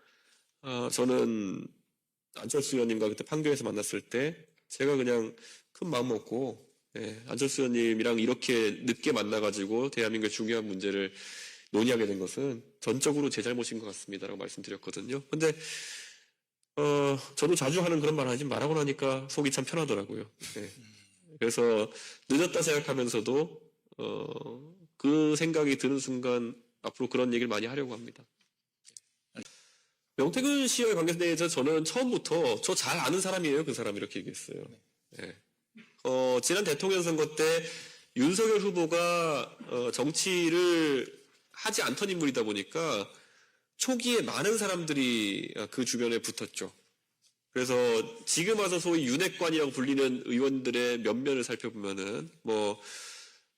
저는 안철수 의원님과 그때 판교에서 만났을 때 제가 그냥 큰 마음 먹고 안철수 의원님이랑 이렇게 늦게 만나가지고 대한민국의 중요한 문제를 논의하게 된 것은 전적으로 제 잘못인 것 같습니다라고 말씀드렸거든요. 근데 저도 자주 하는 그런 말 하지 말하고 나니까 속이 참 편하더라고요. 그래서 늦었다 생각하면서도 그 생각이 드는 순간 앞으로 그런 얘기를 많이 하려고 합니다. 명태균 씨와의 관계에 대해서 저는 처음부터 저 잘 아는 사람이에요. 그 사람 이렇게 얘기했어요. 네. 지난 대통령 선거 때 윤석열 후보가 정치를 하지 않던 인물이다 보니까 초기에 많은 사람들이 그 주변에 붙었죠. 그래서 지금 와서 소위 윤핵관이라고 불리는 의원들의 면면을 살펴보면은 뭐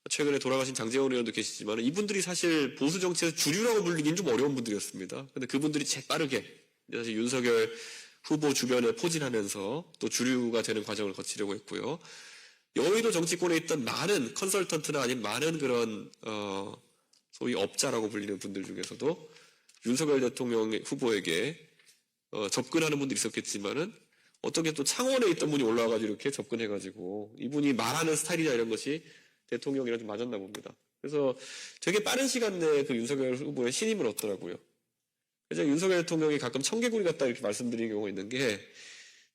최근에 돌아가신 장제원 의원도 계시지만 이분들이 사실 보수 정치에서 주류라고 불리긴 좀 어려운 분들이었습니다. 근데 그분들이 재빠르게 사실 윤석열 후보 주변에 포진하면서 또 주류가 되는 과정을 거치려고 했고요. 여의도 정치권에 있던 많은 컨설턴트나 아니면 많은 그런 소위 업자라고 불리는 분들 중에서도 윤석열 대통령 후보에게 접근하는 분들이 있었겠지만은 어떻게 또 창원에 있던 분이 올라와가지고 이렇게 접근해가지고 이분이 말하는 스타일이나 이런 것이 대통령이랑 좀 맞았나 봅니다. 그래서 되게 빠른 시간 내에 그 윤석열 후보의 신임을 얻더라고요. 그래서 윤석열 대통령이 가끔 청개구리 같다 이렇게 말씀드리는 경우가 있는 게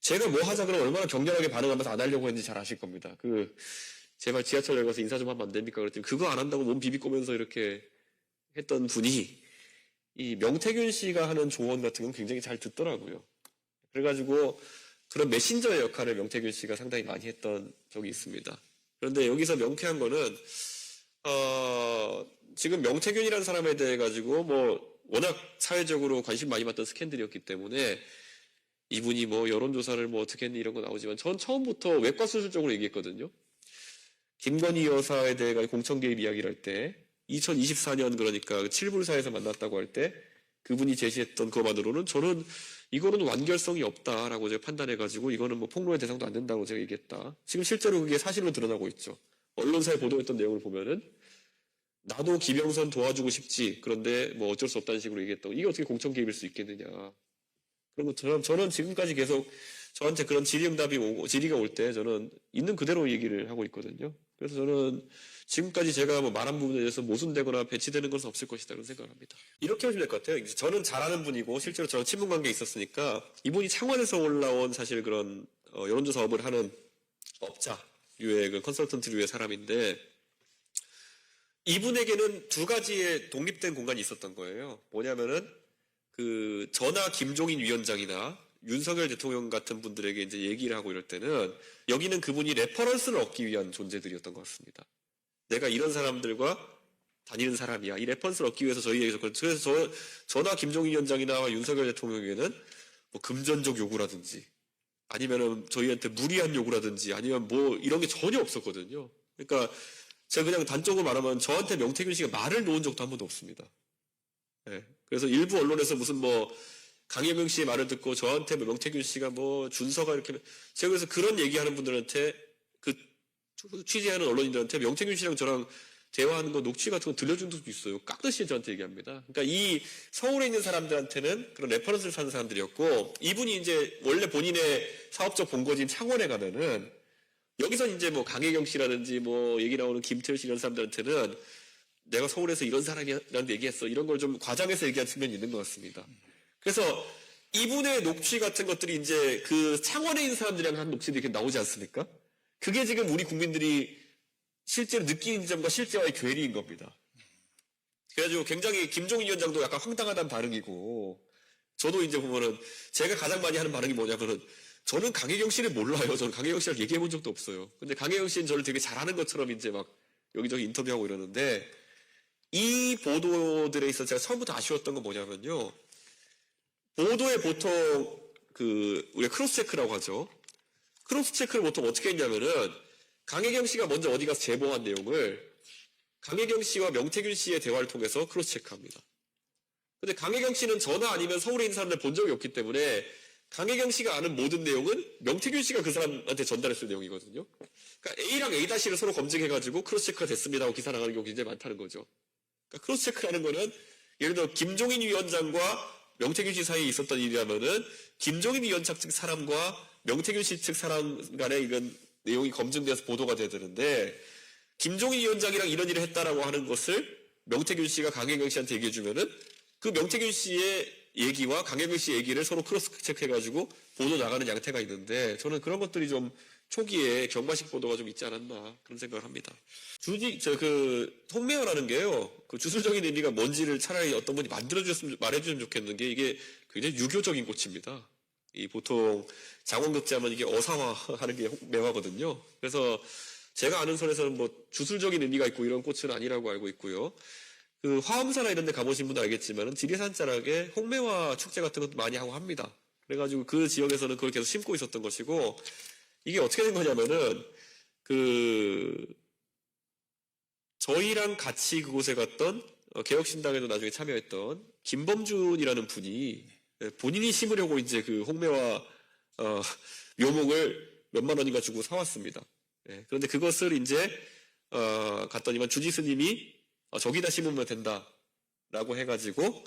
제가 뭐 하자 그러면 얼마나 격렬하게 반응하면서 안 하려고 했는지 잘 아실 겁니다. 제발 지하철 내려가서 인사 좀 하면 안 됩니까? 그랬더니 그거 안 한다고 몸 비비꼬면서 이렇게 했던 분이 이 명태균 씨가 하는 조언 같은 건 굉장히 잘 듣더라고요. 그래가지고 그런 메신저의 역할을 명태균 씨가 상당히 많이 했던 적이 있습니다. 그런데 여기서 명쾌한 거는 지금 명태균이라는 사람에 대해 가지고 뭐 워낙 사회적으로 관심 많이 받던 스캔들이었기 때문에 이분이 뭐 여론조사를 뭐 어떻게 했니 이런 거 나오지만 전 처음부터 외과 수술적으로 얘기했거든요. 김건희 여사에 대해 공천 개입 이야기를 할 때 2024년 그러니까 7불사에서 만났다고 할 때 그분이 제시했던 그것만으로는 저는 이거는 완결성이 없다라고 제가 판단해가지고 이거는 뭐 폭로의 대상도 안 된다고 제가 얘기했다. 지금 실제로 그게 사실로 드러나고 있죠. 언론사에 보도했던 내용을 보면은 나도 김영선 도와주고 싶지 그런데 뭐 어쩔 수 없다는 식으로 얘기했다고 이게 어떻게 공천 개입일 수 있겠느냐. 그런 것처럼 저는 지금까지 계속 저한테 그런 질의가 올 때 저는 있는 그대로 얘기를 하고 있거든요. 그래서 저는 지금까지 제가 뭐 말한 부분에 대해서 모순되거나 배치되는 것은 없을 것이다 그런 생각을 합니다. 이렇게 하시면 될 것 같아요. 저는 잘 아는 분이고 실제로 저랑 친분 관계에 있었으니까 이분이 창원에서 올라온 사실 그런 여론조사 업을 하는 업자류의 그 컨설턴트류의 사람인데 이분에게는 두 가지의 독립된 공간이 있었던 거예요. 뭐냐면은 그 전하 김종인 위원장이나 윤석열 대통령 같은 분들에게 이제 얘기를 하고 이럴 때는 여기는 그분이 레퍼런스를 얻기 위한 존재들이었던 것 같습니다. 내가 이런 사람들과 다니는 사람이야. 이 레퍼런스를 얻기 위해서 저희에게서 그래서 전하 김종인 위원장이나 윤석열 대통령에게는 뭐 금전적 요구라든지 아니면은 저희한테 무리한 요구라든지 아니면 뭐 이런 게 전혀 없었거든요. 그러니까 제가 그냥 단적으로 말하면 저한테 명태균 씨가 말을 놓은 적도 한 번도 없습니다. 네. 그래서 일부 언론에서 무슨 뭐 강혜경 씨의 말을 듣고 저한테 뭐 명태균 씨가 뭐 준서가 이렇게 제가 그래서 그런 얘기하는 분들한테 그 취재하는 언론인들한테 명태균 씨랑 저랑 대화하는 거 녹취 같은 거 들려준 적도 있어요. 깍듯이 저한테 얘기합니다. 그러니까 이 서울에 있는 사람들한테는 그런 레퍼런스를 사는 사람들이었고 이분이 이제 원래 본인의 사업적 본거지인 창원에 가면은 여기서 이제 뭐 강혜경 씨라든지 뭐 얘기 나오는 김태일 씨 이런 사람들한테는 내가 서울에서 이런 사람이라는 얘기했어. 이런 걸 좀 과장해서 얘기한 측면이 있는 것 같습니다. 그래서 이분의 녹취 같은 것들이 이제 그 창원에 있는 사람들이랑 한 녹취들이 이렇게 나오지 않습니까? 그게 지금 우리 국민들이 실제로 느끼는 점과 실제와의 괴리인 겁니다. 그래가지고 굉장히 김종인 위원장도 약간 황당하다는 반응이고 저도 이제 보면은 제가 가장 많이 하는 반응이 뭐냐면은 저는 강혜경 씨를 몰라요. 저는 강혜경 씨랑 얘기해 본 적도 없어요. 근데 강혜경 씨는 저를 되게 잘하는 것처럼 이제 막 여기저기 인터뷰하고 이러는데 이 보도들에 있어서 제가 처음부터 아쉬웠던 건 뭐냐면요. 보도에 보통 우리가 크로스 체크라고 하죠. 크로스 체크를 보통 어떻게 했냐면은 강혜경 씨가 먼저 어디 가서 제보한 내용을 강혜경 씨와 명태균 씨의 대화를 통해서 크로스 체크합니다. 근데 강혜경 씨는 전화 아니면 서울에 있는 사람들 본 적이 없기 때문에 강혜경 씨가 아는 모든 내용은 명태균 씨가 그 사람한테 전달했을 내용이거든요. 그러니까 A랑 A-를 서로 검증해가지고 크로스 체크가 됐습니다 하고 기사 나가는 경우가 굉장히 많다는 거죠. 그러니까 크로스 체크라는 거는 예를 들어 김종인 위원장과 명태균 씨 사이에 있었던 일이라면은 김종인 위원장 측 사람과 명태균 씨 측 사람 간에 이건 내용이 검증돼서 보도가 돼야 되는데 김종인 위원장이랑 이런 일을 했다라고 하는 것을 명태균 씨가 강혜경 씨한테 얘기해 주면은 그 명태균 씨의 얘기와 강경길 씨 얘기를 서로 크로스 체크해가지고 보도 나가는 양태가 있는데 저는 그런 것들이 좀 초기에 경과식 보도가 좀 있지 않았나 그런 생각을 합니다. 홍매화라는 게요. 그 주술적인 의미가 뭔지를 차라리 어떤 분이 말해주셨으면 좋겠는 게 이게 굉장히 유교적인 꽃입니다. 이 보통 장원급제하면 이게 어사화하는 게 매화거든요. 그래서 제가 아는 선에서는 뭐 주술적인 의미가 있고 이런 꽃은 아니라고 알고 있고요. 그 화엄사나 이런 데 가보신 분도 알겠지만은 지리산 자락에 홍매화 축제 같은 것도 많이 하고 합니다. 그래가지고 그 지역에서는 그걸 계속 심고 있었던 것이고 이게 어떻게 된 거냐면은 저희랑 같이 그곳에 갔던 개혁신당에도 나중에 참여했던 김범준이라는 분이 본인이 심으려고 이제 그 홍매화 묘목을 몇만 원인가 주고 사왔습니다. 그런데 그것을 이제 갔더니만 주지 스님이 저기다 심으면 된다라고 해가지고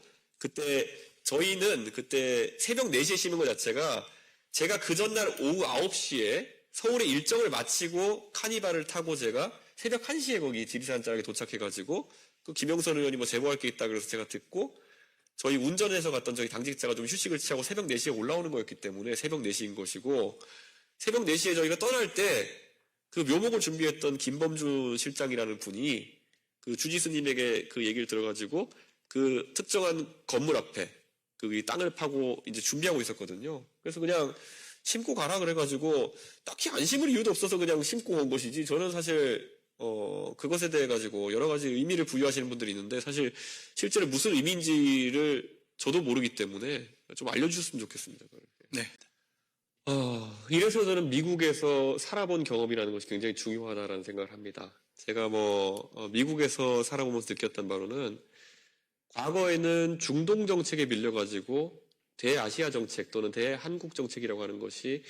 저희는 그때 새벽 4시에 심은 것 자체가 제가 그 전날 오후 9시에 서울에 일정을 마치고 카니발을 타고 제가 새벽 1시에 거기 지리산 자락에 도착해가지고 그 김영선 의원이 뭐 제보할 게 있다 그래서 제가 듣고 저희 운전해서 갔던 저희 당직자가 좀 휴식을 취하고 새벽 4시에 올라오는 거였기 때문에 새벽 4시인 것이고 새벽 4시에 저희가 떠날 때 그 묘목을 준비했던 김범준 실장이라는 분이 그 주지 스님에게 그 얘기를 들어가지고 그 특정한 건물 앞에 그 땅을 파고 이제 준비하고 있었거든요. 그래서 그냥 심고 가라 그래가지고 딱히 안 심을 이유도 없어서 그냥 심고 온 것이지 저는 사실 그것에 대해 가지고 여러 가지 의미를 부여하시는 분들이 있는데 사실 실제로 무슨 의미인지를 저도 모르기 때문에 좀 알려주셨으면 좋겠습니다. 네. 이래서 저는 미국에서 살아본 경험이라는 것이 굉장히 중요하다라는 생각을 합니다. 제가 미국에서 살아보면서 느꼈던 바로는 과거에는 중동 정책에 밀려가지고 대아시아 정책 또는 대한국 정책이라고 하는 것이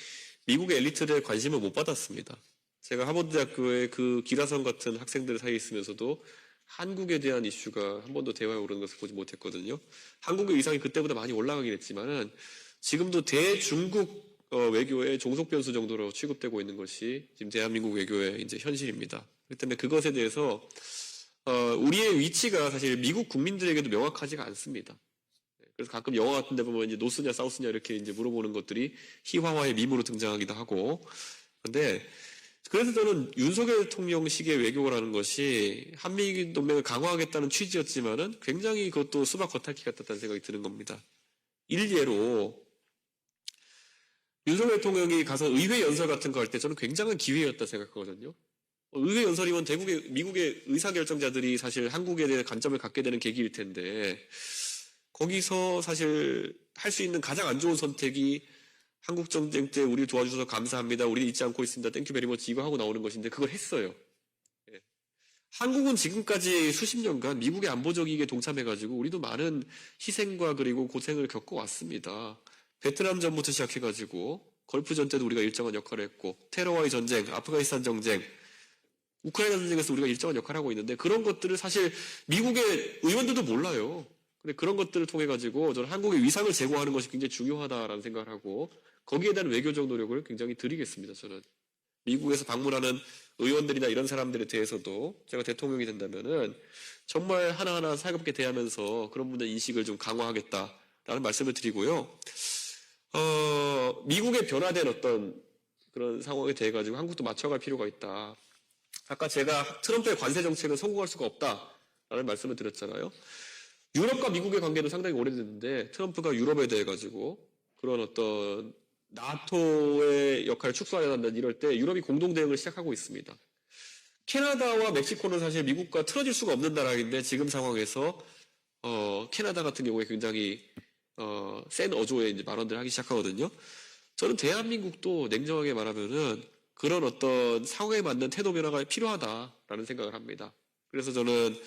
미국의 엘리트들의 관심을 못 받았습니다. 제가 하버드 대학교에 그 기라성 같은 학생들 사이에 있으면서도 한국에 대한 이슈가 한 번도 대화에 오르는 것을 보지 못했거든요. 한국의 위상이 그때보다 많이 올라가긴 했지만은 지금도 대중국 외교의 종속 변수 정도로 취급되고 있는 것이 지금 대한민국 외교의 이제 현실입니다. 그렇기 때문에 그것에 대해서 우리의 위치가 사실 미국 국민들에게도 명확하지가 않습니다. 그래서 가끔 영화 같은 데 보면 이제 노스냐 사우스냐 이렇게 이제 물어보는 것들이 희화화의 밈으로 등장하기도 하고. 근데 그래서 저는 윤석열 대통령식의 외교라는 것이 한미 동맹을 강화하겠다는 취지였지만은 굉장히 그것도 수박 겉핥기 같았다는 생각이 드는 겁니다. 일례로 윤석열 대통령이 가서 의회 연설 같은 거 할 때 저는 굉장한 기회였다 생각하거든요. 의회 연설이면 미국의 의사결정자들이 사실 한국에 대해 관점을 갖게 되는 계기일 텐데 거기서 사실 할 수 있는 가장 안 좋은 선택이 한국 전쟁 때 우리 도와주셔서 감사합니다. 우리 잊지 않고 있습니다. 땡큐 베리머치 이거 하고 나오는 것인데 그걸 했어요. 한국은 지금까지 수십 년간 미국의 안보적 이익에 동참해가지고 우리도 많은 희생과 그리고 고생을 겪어왔습니다. 베트남전부터 시작해가지고 걸프전 때도 우리가 일정한 역할을 했고 테러와의 전쟁, 아프가니스탄 전쟁, 우크라이나 전쟁에서 우리가 일정한 역할을 하고 있는데 그런 것들을 사실 미국의 의원들도 몰라요. 근데 그런 것들을 통해 가지고 저는 한국의 위상을 제고하는 것이 굉장히 중요하다라는 생각을 하고 거기에 대한 외교적 노력을 굉장히 드리겠습니다. 저는 미국에서 방문하는 의원들이나 이런 사람들에 대해서도 제가 대통령이 된다면은 정말 하나하나 살갑게 대하면서 그런 분들 인식을 좀 강화하겠다라는 말씀을 드리고요. 미국의 변화된 어떤 그런 상황에 대해 가지고 한국도 맞춰갈 필요가 있다. 아까 제가 트럼프의 관세 정책은 성공할 수가 없다라는 말씀을 드렸잖아요. 유럽과 미국의 관계도 상당히 오래됐는데 트럼프가 유럽에 대해 가지고 그런 어떤 나토의 역할을 축소하려 한다 이럴 때 유럽이 공동 대응을 시작하고 있습니다. 캐나다와 멕시코는 사실 미국과 틀어질 수가 없는 나라인데 지금 상황에서 캐나다 같은 경우에 굉장히 센 어조의 이제 발언들을 하기 시작하거든요. 저는 대한민국도 냉정하게 말하면은 그런 어떤 상황에 맞는 태도 변화가 필요하다라는 생각을 합니다. 그래서 저는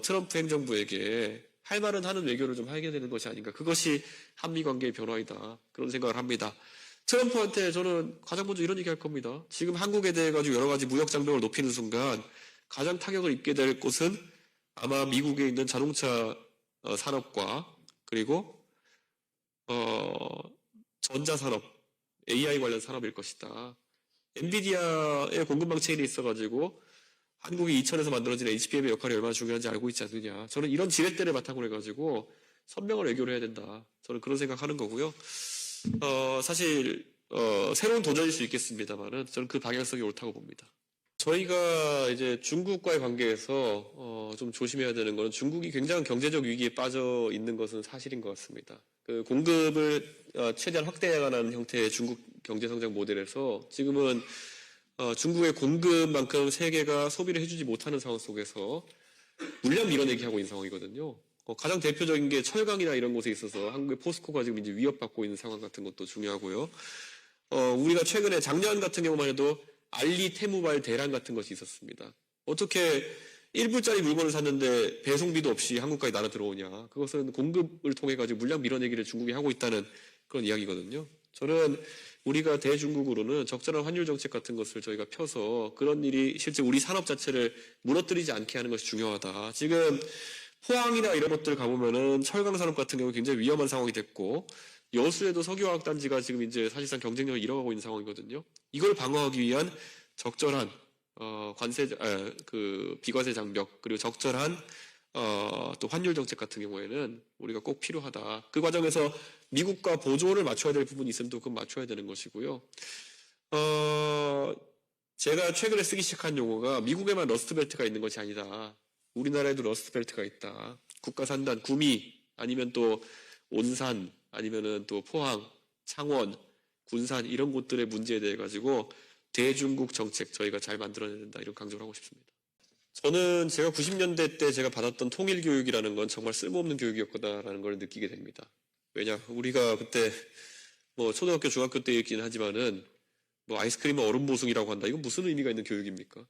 트럼프 행정부에게 할 말은 하는 외교를 좀 하게 되는 것이 아닌가. 그것이 한미 관계의 변화이다. 그런 생각을 합니다. 트럼프한테 저는 가장 먼저 이런 얘기 할 겁니다. 지금 한국에 대해 가지고 여러 가지 무역 장벽을 높이는 순간 가장 타격을 입게 될 곳은 아마 미국에 있는 자동차 산업과 그리고 전자산업, AI 관련 산업일 것이다. 엔비디아의 공급망 체인이 있어가지고 한국이 이천에서 만들어진 HBM의 역할이 얼마나 중요한지 알고 있지 않느냐. 저는 이런 지렛대를 바탕으로 해가지고 선명한 외교를 해야 된다. 저는 그런 생각하는 거고요. 사실 새로운 도전일 수 있겠습니다만은 저는 그 방향성이 옳다고 봅니다. 저희가 이제 중국과의 관계에서 좀 조심해야 되는 것은 중국이 굉장한 경제적 위기에 빠져 있는 것은 사실인 것 같습니다. 그 공급을 최대한 확대해가는 형태의 중국 경제성장 모델에서 지금은 중국의 공급만큼 세계가 소비를 해주지 못하는 상황 속에서 물량 밀어내기 하고 있는 상황이거든요. 가장 대표적인 게 철강이나 이런 곳에 있어서 한국의 포스코가 지금 이제 위협받고 있는 상황 같은 것도 중요하고요. 우리가 최근에 작년 같은 경우만 해도 알리, 테무발 대란 같은 것이 있었습니다. 어떻게 1불짜리 물건을 샀는데 배송비도 없이 한국까지 날아 들어오냐. 그것은 공급을 통해 가지고 물량 밀어내기를 중국이 하고 있다는 그런 이야기거든요. 저는 우리가 대중국으로는 적절한 환율 정책 같은 것을 저희가 펴서 그런 일이 실제 우리 산업 자체를 무너뜨리지 않게 하는 것이 중요하다. 지금 포항이나 이런 것들 가보면은 철강 산업 같은 경우 굉장히 위험한 상황이 됐고 여수에도 석유화학단지가 지금 이제 사실상 경쟁력을 잃어가고 있는 상황이거든요. 이걸 방어하기 위한 적절한 비과세 장벽 그리고 적절한 또 환율 정책 같은 경우에는 우리가 꼭 필요하다. 그 과정에서 미국과 보조를 맞춰야 될 부분이 있으면 또 그건 맞춰야 되는 것이고요. 제가 최근에 쓰기 시작한 용어가 미국에만 러스트벨트가 있는 것이 아니다. 우리나라에도 러스트벨트가 있다. 국가산단, 구미 아니면 또 온산 아니면은 또 포항, 창원, 군산 이런 곳들의 문제에 대해 가지고 대중국 정책 저희가 잘 만들어내야 된다 이런 강조를 하고 싶습니다. 저는 제가 90년대 때 제가 받았던 통일교육이라는 건 정말 쓸모없는 교육이었구나라는 걸 느끼게 됩니다. 왜냐 우리가 그때 뭐 초등학교 중학교 때 있긴 하지만은 뭐 아이스크림은 얼음 보숭이라고 한다. 이건 무슨 의미가 있는 교육입니까?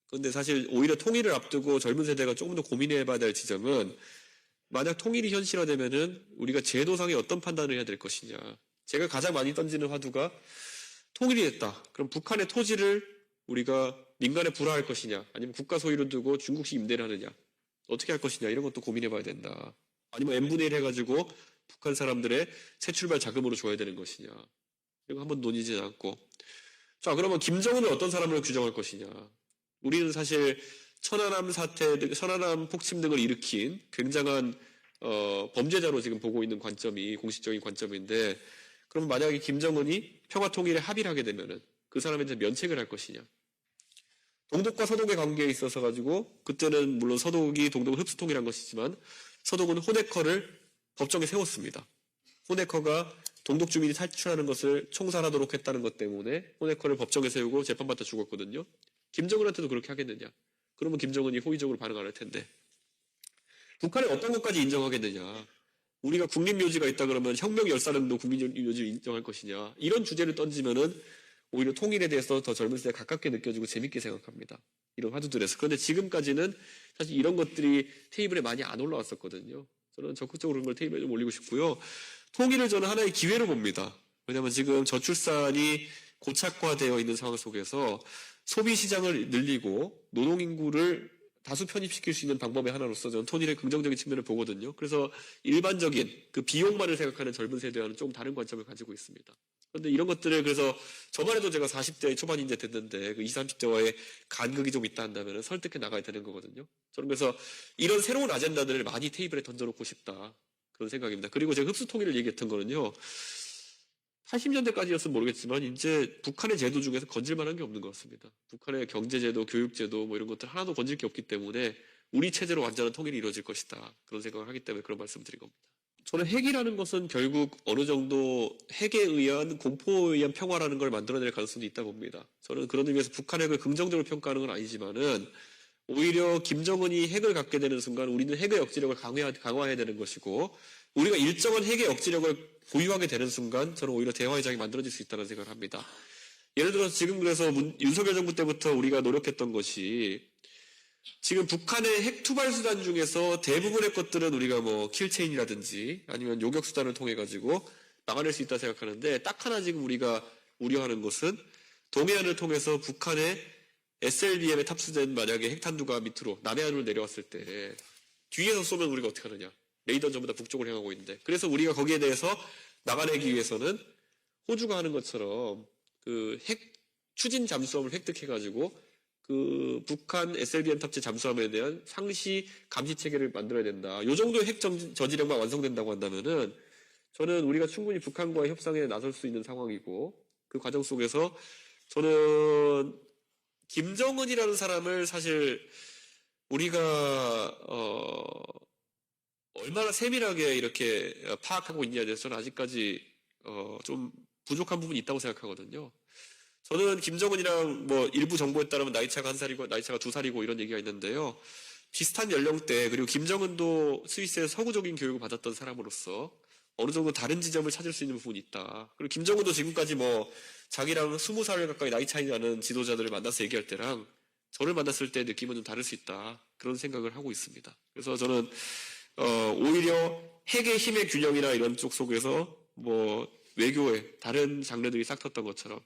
그런데 사실 오히려 통일을 앞두고 젊은 세대가 조금 더 고민해봐야 될 지점은 만약 통일이 현실화되면은 우리가 제도상에 어떤 판단을 해야 될 것이냐. 제가 가장 많이 던지는 화두가 통일이 됐다. 그럼 북한의 토지를 우리가 민간에 불화할 것이냐, 아니면 국가 소유로 두고 중국식 임대를 하느냐, 어떻게 할 것이냐 이런 것도 고민해봐야 된다. 아니면 n분의 1 해가지고 북한 사람들의 새 출발 자금으로 줘야 되는 것이냐. 이거 한번 논의지 않았고. 자, 그러면 김정은을 어떤 사람으로 규정할 것이냐. 우리는 사실 천안함 사태, 천안함 폭침 등을 일으킨 굉장한 범죄자로 지금 보고 있는 관점이 공식적인 관점인데, 그럼 만약에 김정은이 평화통일에 합의를 하게 되면은 그 사람한테 면책을 할 것이냐. 동독과 서독의 관계에 있어서 가지고 그때는 물론 서독이 동독을 흡수통일한 것이지만 서독은 호네커를 법정에 세웠습니다. 호네커가 동독 주민이 탈출하는 것을 총살하도록 했다는 것 때문에 호네커를 법정에 세우고 재판받다 죽었거든요. 김정은한테도 그렇게 하겠느냐. 그러면 김정은이 호의적으로 반응 안 할 텐데. 북한에 어떤 것까지 인정하겠느냐. 우리가 국립묘지가 있다 그러면 혁명 열사령도 국립묘지를 인정할 것이냐. 이런 주제를 던지면은 오히려 통일에 대해서 더 젊은 세대가 가깝게 느껴지고 재밌게 생각합니다. 이런 화두들에서. 그런데 지금까지는 사실 이런 것들이 테이블에 많이 안 올라왔었거든요. 저는 적극적으로 그런 걸 테이블에 좀 올리고 싶고요. 통일을 저는 하나의 기회로 봅니다. 왜냐하면 지금 저출산이 고착화되어 있는 상황 속에서 소비 시장을 늘리고 노동인구를 다수 편입시킬 수 있는 방법의 하나로서 저는 통일의 긍정적인 측면을 보거든요. 그래서 일반적인 그 비용만을 생각하는 젊은 세대와는 조금 다른 관점을 가지고 있습니다. 그런데 이런 것들을 그래서 저만 해도 제가 40대 초반이 이제 됐는데 그 20, 30대와의 간극이 좀 있다 한다면 설득해 나가야 되는 거거든요. 저는 그래서 이런 새로운 아젠다들을 많이 테이블에 던져놓고 싶다. 그런 생각입니다. 그리고 제가 흡수통일을 얘기했던 거는요. 80년대까지였으면 모르겠지만 이제 북한의 제도 중에서 건질 만한 게 없는 것 같습니다. 북한의 경제제도, 교육제도 뭐 이런 것들 하나도 건질 게 없기 때문에 우리 체제로 완전한 통일이 이루어질 것이다. 그런 생각을 하기 때문에 그런 말씀을 드린 겁니다. 저는 핵이라는 것은 결국 어느 정도 핵에 의한 공포에 의한 평화라는 걸 만들어낼 가능성도 있다 봅니다. 저는 그런 의미에서 북한 핵을 긍정적으로 평가하는 건 아니지만은 오히려 김정은이 핵을 갖게 되는 순간 우리는 핵의 억지력을 강화해야 되는 것이고 우리가 일정한 핵의 억지력을 보유하게 되는 순간 저는 오히려 대화의 장이 만들어질 수 있다는 생각을 합니다. 예를 들어서 지금 그래서 윤석열 정부 때부터 우리가 노력했던 것이 지금 북한의 핵 투발 수단 중에서 대부분의 것들은 우리가 뭐 킬체인이라든지 아니면 요격 수단을 통해 가지고 막아낼 수 있다 생각하는데 딱 하나 지금 우리가 우려하는 것은 동해안을 통해서 북한의 SLBM에 탑수된 만약에 핵탄두가 밑으로 남해안으로 내려왔을 때 뒤에서 쏘면 우리가 어떻게 하느냐. 레이더는 전부 다 북쪽을 향하고 있는데 그래서 우리가 거기에 대해서 막아내기 위해서는 호주가 하는 것처럼 그 핵 추진 잠수함을 획득해가지고 그 북한 SLBM 탑재 잠수함에 대한 상시 감시 체계를 만들어야 된다. 요 정도의 핵 저지력만 완성된다고 한다면은 저는 우리가 충분히 북한과의 협상에 나설 수 있는 상황이고 그 과정 속에서 저는 김정은이라는 사람을 사실 우리가 얼마나 세밀하게 이렇게 파악하고 있냐에 대해서는 아직까지 좀 부족한 부분이 있다고 생각하거든요. 저는 김정은이랑 뭐 일부 정보에 따르면 나이 차가 1살이고 나이 차가 2살이고 이런 얘기가 있는데요. 비슷한 연령대 그리고 김정은도 스위스에서 서구적인 교육을 받았던 사람으로서 어느 정도 다른 지점을 찾을 수 있는 부분이 있다. 그리고 김정은도 지금까지 뭐 자기랑 20살 가까이 나이 차이 나는 지도자들을 만나서 얘기할 때랑 저를 만났을 때 느낌은 좀 다를 수 있다. 그런 생각을 하고 있습니다. 그래서 저는 오히려 핵의 힘의 균형이나 이런 쪽 속에서 뭐 외교의 다른 장르들이 싹 텄던 것처럼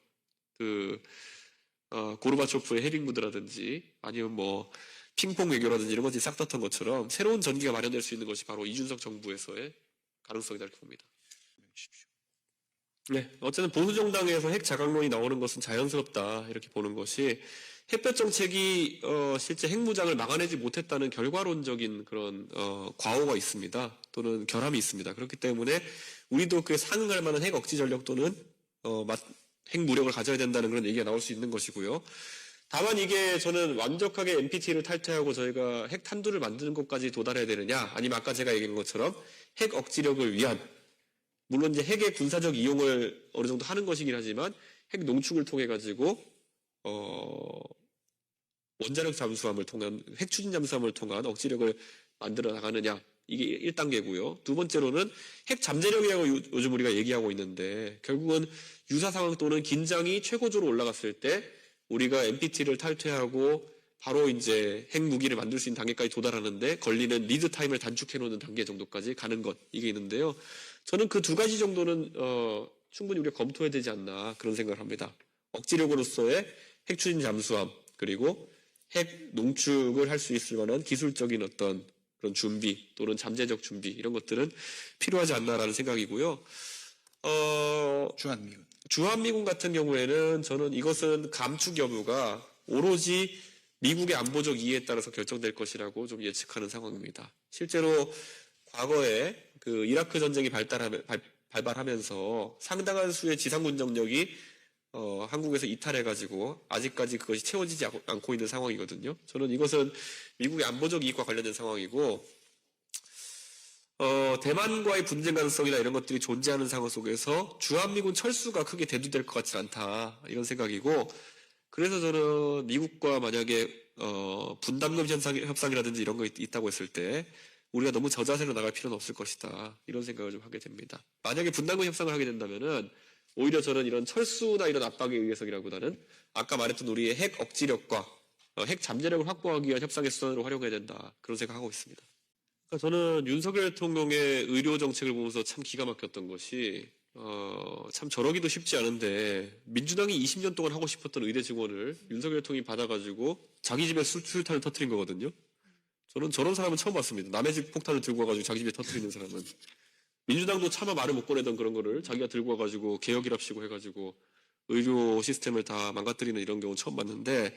고르바초프의 헤링무드라든지 아니면 뭐 핑퐁 외교라든지 이런 것들이 싹 텄던 것처럼 새로운 전기가 마련될 수 있는 것이 바로 이준석 정부에서의 가능성이다 이렇게 봅니다. 네, 어쨌든 보수정당에서 핵 자강론이 나오는 것은 자연스럽다 이렇게 보는 것이 햇볕 정책이 실제 핵무장을 막아내지 못했다는 결과론적인 그런 과오가 있습니다. 또는 결함이 있습니다. 그렇기 때문에 우리도 그에 상응할 만한 핵 억지 전력 또는 핵 무력을 가져야 된다는 그런 얘기가 나올 수 있는 것이고요. 다만 이게 저는 완벽하게 NPT를 탈퇴하고 저희가 핵 탄두를 만드는 것까지 도달해야 되느냐 아니면 아까 제가 얘기한 것처럼 핵 억지력을 위한 물론 이제 핵의 군사적 이용을 어느 정도 하는 것이긴 하지만 핵 농축을 통해 가지고 원자력 잠수함을 통한 핵 추진 잠수함을 통한 억지력을 만들어 나가느냐 이게 1단계고요. 두 번째로는 핵 잠재력이라고 요즘 우리가 얘기하고 있는데 결국은 유사 상황 또는 긴장이 최고조로 올라갔을 때 우리가 NPT를 탈퇴하고 바로 이제 핵 무기를 만들 수 있는 단계까지 도달하는데 걸리는 리드 타임을 단축해 놓는 단계 정도까지 가는 것 이게 있는데요. 저는 그 두 가지 정도는 충분히 우리가 검토해야 되지 않나 그런 생각을 합니다. 억지력으로서의 핵 추진 잠수함 그리고 핵 농축을 할 수 있을 만한 기술적인 어떤 그런 준비 또는 잠재적 준비 이런 것들은 필요하지 않나라는 생각이고요. 주한미군. 주한미군 같은 경우에는 저는 이것은 감축 여부가 오로지 미국의 안보적 이해에 따라서 결정될 것이라고 좀 예측하는 상황입니다. 실제로 과거에 그 이라크 전쟁이 발발하면서 상당한 수의 지상군 정력이 한국에서 이탈해가지고 아직까지 그것이 채워지지 않고 있는 상황이거든요. 저는 이것은 미국의 안보적 이익과 관련된 상황이고 대만과의 분쟁 가능성이나 이런 것들이 존재하는 상황 속에서 주한미군 철수가 크게 대두될 것 같지 않다 이런 생각이고 그래서 저는 미국과 만약에 분담금 협상이라든지 이런 거 있다고 했을 때 우리가 너무 저자세로 나갈 필요는 없을 것이다 이런 생각을 좀 하게 됩니다. 만약에 분담금 협상을 하게 된다면은 오히려 저는 이런 철수나 이런 압박에 의해서기라보다는 아까 말했던 우리의 핵 억지력과 핵 잠재력을 확보하기 위한 협상의 수단으로 활용해야 된다 그런 생각하고 있습니다. 그러니까 저는 윤석열 대통령의 의료 정책을 보면서 참 기가 막혔던 것이 참 저러기도 쉽지 않은데 민주당이 20년 동안 하고 싶었던 의대 증원을 윤석열 대통령이 받아가지고 자기 집에 수류탄을 터뜨린 거거든요. 저는 저런 사람은 처음 봤습니다. 남의 집 폭탄을 들고 와가지고 자기 집에 터뜨리는 사람은. 민주당도 차마 말을 못 꺼내던 그런 거를 자기가 들고 와가지고 개혁이랍시고 해가지고 의료 시스템을 다 망가뜨리는 이런 경우 처음 봤는데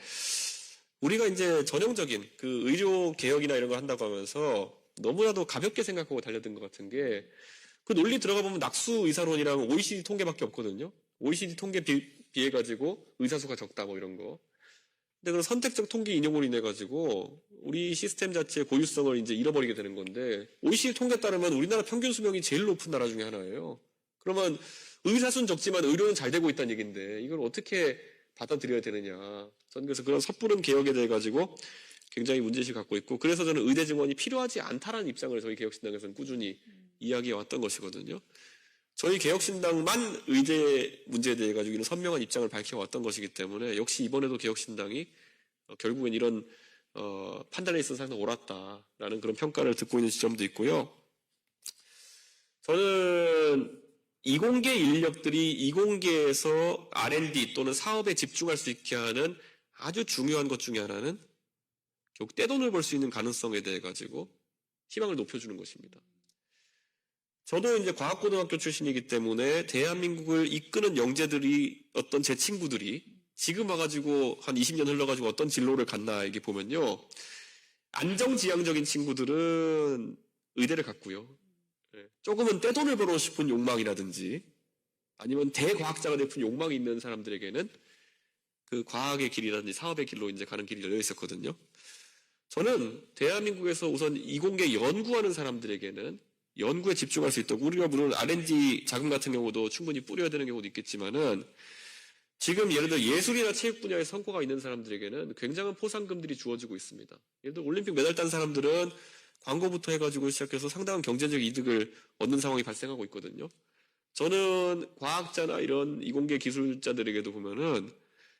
우리가 이제 전형적인 그 의료 개혁이나 이런 걸 한다고 하면서 너무나도 가볍게 생각하고 달려든 것 같은 게 그 논리 들어가 보면 낙수 의사론이랑 OECD 통계밖에 없거든요. OECD 통계 비해가지고 의사수가 적다 뭐 이런 거. 근데 그런 선택적 통계 인용으로 인해 가지고 우리 시스템 자체의 고유성을 이제 잃어버리게 되는 건데 OECD 통계에 따르면 우리나라 평균 수명이 제일 높은 나라 중에 하나예요. 그러면 의사 수는 적지만 의료는 잘 되고 있다는 얘기인데 이걸 어떻게 받아들여야 되느냐. 저는 그래서 그런 섣부른 개혁에 대해 가지고 굉장히 문제의식을 갖고 있고 그래서 저는 의대 증원이 필요하지 않다라는 입장을 저희 개혁신당에서는 꾸준히 이야기해 왔던 것이거든요. 저희 개혁신당만 의대 문제에 대해 가지고 이런 선명한 입장을 밝혀왔던 것이기 때문에 역시 이번에도 개혁신당이 결국엔 이런 판단에 있어서 상당히 옳았다라는 그런 평가를 듣고 있는 지점도 있고요. 저는 이공계 인력들이 이공계에서 R&D 또는 사업에 집중할 수 있게 하는 아주 중요한 것 중에 하나는 결국 떼돈을 벌 수 있는 가능성에 대해 가지고 희망을 높여주는 것입니다. 저도 이제 과학고등학교 출신이기 때문에 대한민국을 이끄는 영재들이 어떤 제 친구들이 지금 와가지고 한 20년 흘러가지고 어떤 진로를 갔나 이게 보면요. 안정지향적인 친구들은 의대를 갔고요. 조금은 떼돈을 벌고 싶은 욕망이라든지 아니면 대과학자가 되고 싶은 욕망이 있는 사람들에게는 그 과학의 길이라든지 사업의 길로 이제 가는 길이 열려 있었거든요. 저는 대한민국에서 우선 이공계 연구하는 사람들에게는 연구에 집중할 수 있도록 우리가 물론 R&D 자금 같은 경우도 충분히 뿌려야 되는 경우도 있겠지만은 지금 예를 들어 예술이나 체육 분야에 성과가 있는 사람들에게는 굉장한 포상금들이 주어지고 있습니다. 예를 들어 올림픽 메달 딴 사람들은 광고부터 해가지고 시작해서 상당한 경제적 이득을 얻는 상황이 발생하고 있거든요. 저는 과학자나 이런 이공계 기술자들에게도 보면은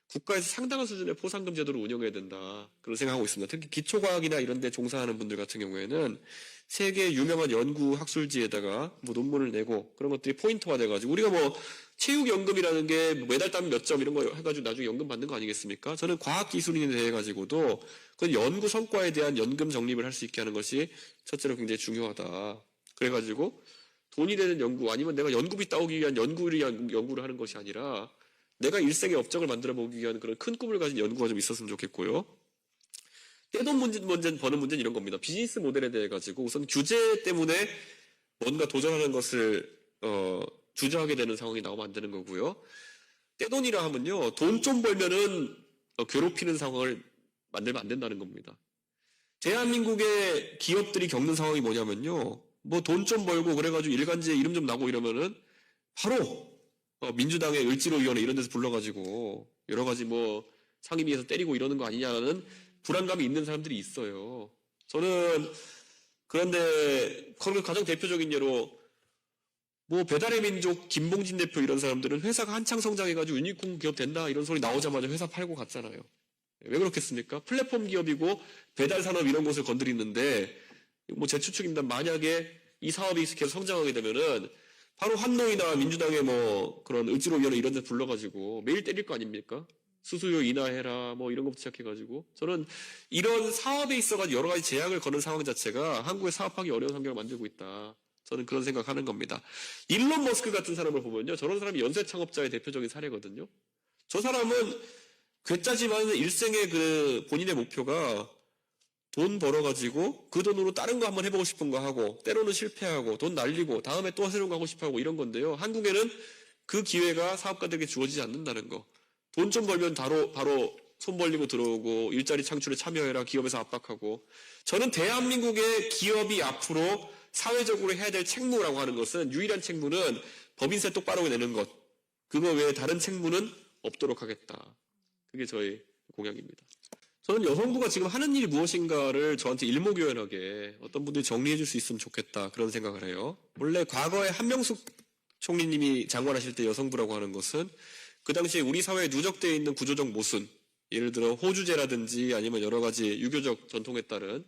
국가에서 상당한 수준의 포상금 제도를 운영해야 된다. 그런 생각하고 있습니다. 특히 기초과학이나 이런 데 종사하는 분들 같은 경우에는 세계 유명한 연구 학술지에다가 뭐 논문을 내고 그런 것들이 포인트화 돼가지고 우리가 뭐 체육연금이라는 게 매달 따면 몇 점 이런 거 해가지고 나중에 연금 받는 거 아니겠습니까? 저는 과학기술인에 대해 가지고도 그 연구 성과에 대한 연금 적립을 할 수 있게 하는 것이 첫째로 굉장히 중요하다. 그래가지고 돈이 되는 연구 아니면 내가 연구비 따오기 위한 연구를 하는 것이 아니라 내가 일생의 업적을 만들어 보기 위한 그런 큰 꿈을 가진 연구가 좀 있었으면 좋겠고요. 떼돈 문제 버는 문제는 이런 겁니다. 비즈니스 모델에 대해 가지고 우선 규제 때문에 뭔가 도전하는 것을 주저하게 되는 상황이 나오면 안 되는 거고요. 떼돈이라 하면요. 돈 좀 벌면은 괴롭히는 상황을 만들면 안 된다는 겁니다. 대한민국의 기업들이 겪는 상황이 뭐냐면요. 뭐 돈 좀 벌고 그래가지고 일간지에 이름 좀 나고 이러면은 바로 민주당의 을지로위원회 이런 데서 불러가지고 여러 가지 뭐 상임위에서 때리고 이러는 거 아니냐는 불안감이 있는 사람들이 있어요. 저는 그런데 가장 대표적인 예로 뭐 배달의 민족 김봉진 대표 이런 사람들은 회사가 한창 성장해가지고 유니콘 기업 된다 이런 소리 나오자마자 회사 팔고 갔잖아요. 왜 그렇겠습니까? 플랫폼 기업이고 배달 산업 이런 곳을 건드리는데 뭐 제 추측입니다. 만약에 이 사업이 계속 성장하게 되면은 바로 한노이나 민주당의 뭐 그런 을지로위원회 이런 데 불러가지고 매일 때릴 거 아닙니까? 수수료 인하해라 뭐 이런 것부터 시작해가지고 저는 이런 사업에 있어가지고 여러 가지 제약을 거는 상황 자체가 한국에 사업하기 어려운 환경을 만들고 있다. 저는 그런 생각하는 겁니다. 일론 머스크 같은 사람을 보면요. 저런 사람이 연쇄 창업자의 대표적인 사례거든요. 저 사람은 괴짜지만 일생의 그 본인의 목표가 돈 벌어가지고 그 돈으로 다른 거 한번 해보고 싶은 거 하고 때로는 실패하고 돈 날리고 다음에 또 새로운 거 하고 싶어 하고 이런 건데요. 한국에는 그 기회가 사업가들에게 주어지지 않는다는 거. 돈 좀 벌면 바로 손 벌리고 들어오고 일자리 창출에 참여해라 기업에서 압박하고 저는 대한민국의 기업이 앞으로 사회적으로 해야 될 책무라고 하는 것은 유일한 책무는 법인세 똑바로 내는 것. 그거 외에 다른 책무는 없도록 하겠다. 그게 저의 공약입니다. 저는 여성부가 지금 하는 일이 무엇인가를 저한테 일목요연하게 어떤 분들이 정리해 줄 수 있으면 좋겠다 그런 생각을 해요. 원래 과거에 한명숙 총리님이 장관하실 때 여성부라고 하는 것은 그 당시에 우리 사회에 누적되어 있는 구조적 모순 예를 들어 호주제라든지 아니면 여러 가지 유교적 전통에 따른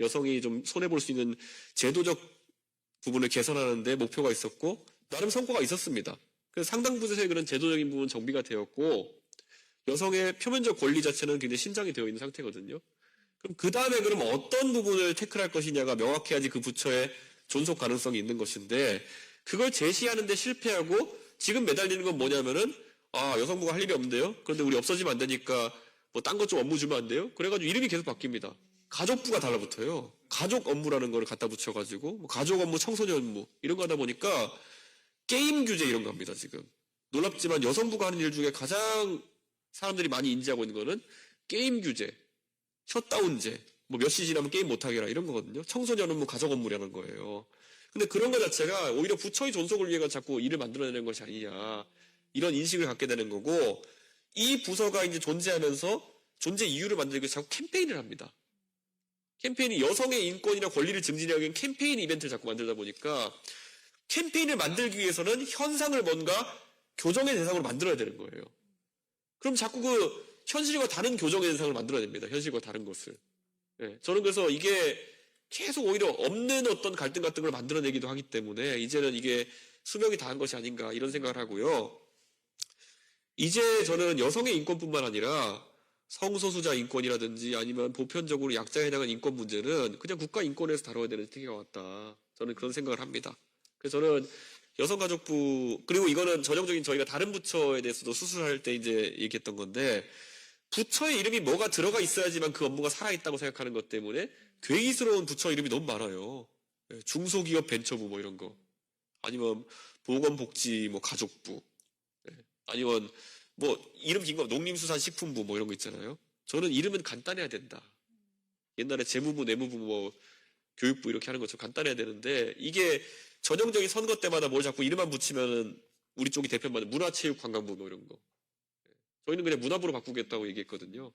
여성이 좀 손해볼 수 있는 제도적 부분을 개선하는 데 목표가 있었고 나름 성과가 있었습니다. 그래서 상당 부분에서 그런 제도적인 부분 정비가 되었고 여성의 표면적 권리 자체는 굉장히 신장이 되어 있는 상태거든요. 그럼 그 다음에 그럼 어떤 부분을 태클할 것이냐가 명확해야지 그 부처의 존속 가능성이 있는 것인데 그걸 제시하는데 실패하고 지금 매달리는 건 뭐냐면은 여성부가 할 일이 없는데요. 그런데 우리 없어지면 안 되니까 뭐 딴 것 좀 업무 주면 안 돼요? 그래가지고 이름이 계속 바뀝니다. 가족부가 달라붙어요. 가족 업무라는 걸 갖다 붙여가지고 뭐 가족 업무, 청소년 업무 이런 거 하다 보니까 게임 규제 이런 거 합니다. 지금 놀랍지만 여성부가 하는 일 중에 가장 사람들이 많이 인지하고 있는 거는 게임 규제, 셧다운제, 뭐 몇 시 지나면 게임 못하게 해라 이런 거거든요. 청소년은 뭐 가족 업무라는 거예요. 근데 그런 거 자체가 오히려 부처의 존속을 위해 자꾸 일을 만들어내는 것이 아니냐 이런 인식을 갖게 되는 거고 이 부서가 이제 존재하면서 존재 이유를 만들기 위해서 자꾸 캠페인을 합니다. 캠페인이 여성의 인권이나 권리를 증진하기 위한 캠페인 이벤트를 자꾸 만들다 보니까 캠페인을 만들기 위해서는 현상을 뭔가 교정의 대상으로 만들어야 되는 거예요. 그럼 자꾸 그 현실과 다른 교정의 대상을 만들어야 됩니다. 현실과 다른 것을. 저는 그래서 이게 계속 오히려 없는 어떤 갈등 같은 걸 만들어내기도 하기 때문에 이제는 이게 수명이 다한 것이 아닌가 이런 생각을 하고요. 이제 저는 여성의 인권뿐만 아니라 성소수자 인권이라든지 아니면 보편적으로 약자에 해당하는 인권 문제는 그냥 국가 인권에서 다뤄야 되는 시기가 왔다. 저는 그런 생각을 합니다. 그래서 저는 여성가족부, 그리고 이거는 전형적인 저희가 다른 부처에 대해서도 수술할 때 이제 얘기했던 건데, 부처의 이름이 뭐가 들어가 있어야지만 그 업무가 살아있다고 생각하는 것 때문에 괴이스러운 부처 이름이 너무 많아요. 예, 중소기업 벤처부 뭐 이런 거. 아니면 보건복지 뭐 가족부. 예, 아니면 뭐 이름 긴 거 농림수산식품부 뭐 이런 거 있잖아요. 저는 이름은 간단해야 된다. 옛날에 재무부, 내무부, 뭐 교육부 이렇게 하는 것처럼 간단해야 되는데 이게 전형적인 선거 때마다 뭘 자꾸 이름만 붙이면은 우리 쪽이 대표만 문화체육관광부 뭐 이런 거. 저희는 그냥 문화부로 바꾸겠다고 얘기했거든요.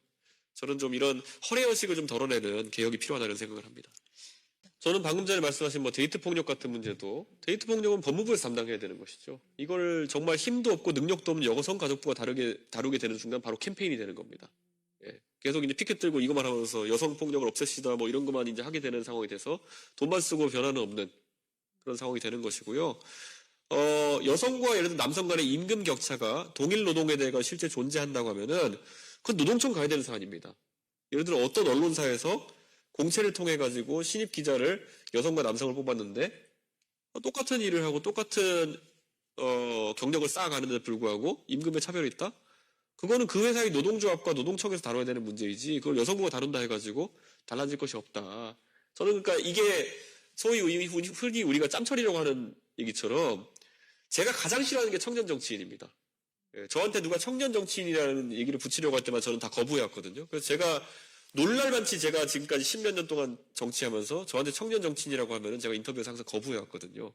저는 좀 이런 허례의식을 좀 덜어내는 개혁이 필요하다는 생각을 합니다. 저는 방금 전에 말씀하신 뭐 데이트 폭력 같은 문제도 데이트 폭력은 법무부에서 담당해야 되는 것이죠. 이걸 정말 힘도 없고 능력도 없는 여성가족부가 다루게 되는 순간 바로 캠페인이 되는 겁니다. 예. 계속 이제 피켓 들고 이거만 하면서 여성 폭력을 없애시다 뭐 이런 것만 이제 하게 되는 상황이 돼서 돈만 쓰고 변화는 없는 그런 상황이 되는 것이고요. 여성과 예를 들어 남성 간의 임금 격차가 동일 노동에 대해 실제 존재한다고 하면은 그건 노동청 가야 되는 사안입니다. 예를 들어 어떤 언론사에서 공채를 통해 가지고 신입 기자를 여성과 남성을 뽑았는데 똑같은 일을 하고 똑같은 경력을 쌓아가는데 불구하고 임금에 차별이 있다? 그거는 그 회사의 노동조합과 노동청에서 다뤄야 되는 문제이지 그걸 여성부가 다룬다 해가지고 달라질 것이 없다. 저는 그러니까 이게 소위 흔히 우리가 짬처리라고 하는 얘기처럼 제가 가장 싫어하는 게 청년 정치인입니다. 예, 저한테 누가 청년 정치인이라는 얘기를 붙이려고 할 때만 저는 다 거부해왔거든요. 그래서 제가 놀랄만치 제가 지금까지 10몇 년 동안 정치하면서 저한테 청년 정치인이라고 하면은 제가 인터뷰에서 항상 거부해왔거든요.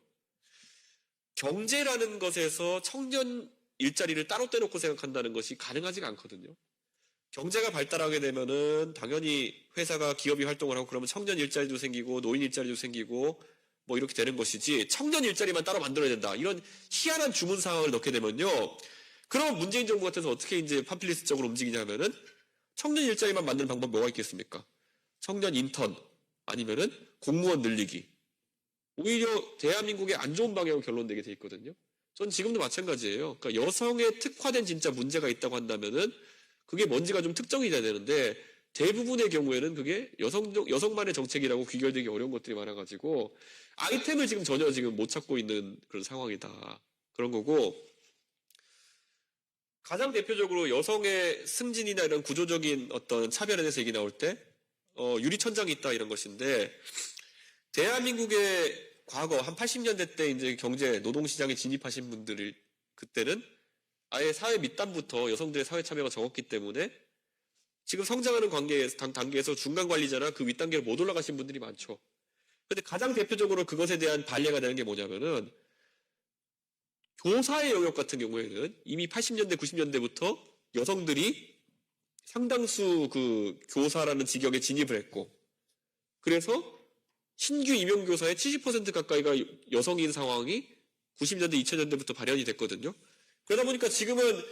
경제라는 것에서 청년 일자리를 따로 떼놓고 생각한다는 것이 가능하지가 않거든요. 경제가 발달하게 되면은 당연히 회사가 기업이 활동을 하고 그러면 청년 일자리도 생기고 노인 일자리도 생기고 뭐 이렇게 되는 것이지 청년 일자리만 따로 만들어야 된다. 이런 희한한 주문 상황을 넣게 되면요. 그럼 문재인 정부 같아서 어떻게 이제 파퓰리스트적으로 움직이냐면은 청년 일자리만 만드는 방법 뭐가 있겠습니까? 청년 인턴 아니면은 공무원 늘리기. 오히려 대한민국의 안 좋은 방향으로 결론내게 돼 있거든요. 전 지금도 마찬가지예요. 그러니까 여성에 특화된 진짜 문제가 있다고 한다면은 그게 뭔지가 좀 특정이 돼야 되는데 대부분의 경우에는 그게 여성만의 정책이라고 귀결되기 어려운 것들이 많아가지고 아이템을 지금 전혀 지금 못 찾고 있는 그런 상황이다. 그런 거고 가장 대표적으로 여성의 승진이나 이런 구조적인 어떤 차별에 대해서 얘기 나올 때 유리천장이 있다 이런 것인데 대한민국의 과거 한 80년대 때 이제 경제 노동시장에 진입하신 분들이 그때는 아예 사회 밑단부터 여성들의 사회 참여가 적었기 때문에 지금 성장하는 단계에서 중간 관리자나 그 윗단계로 못 올라가신 분들이 많죠. 근데 가장 대표적으로 그것에 대한 반례가 되는 게 뭐냐면은 교사의 영역 같은 경우에는 이미 80년대, 90년대부터 여성들이 상당수 그 교사라는 직역에 진입을 했고 그래서 신규 임용교사의 70% 가까이가 여성인 상황이 90년대, 2000년대부터 발현이 됐거든요. 그러다 보니까 지금은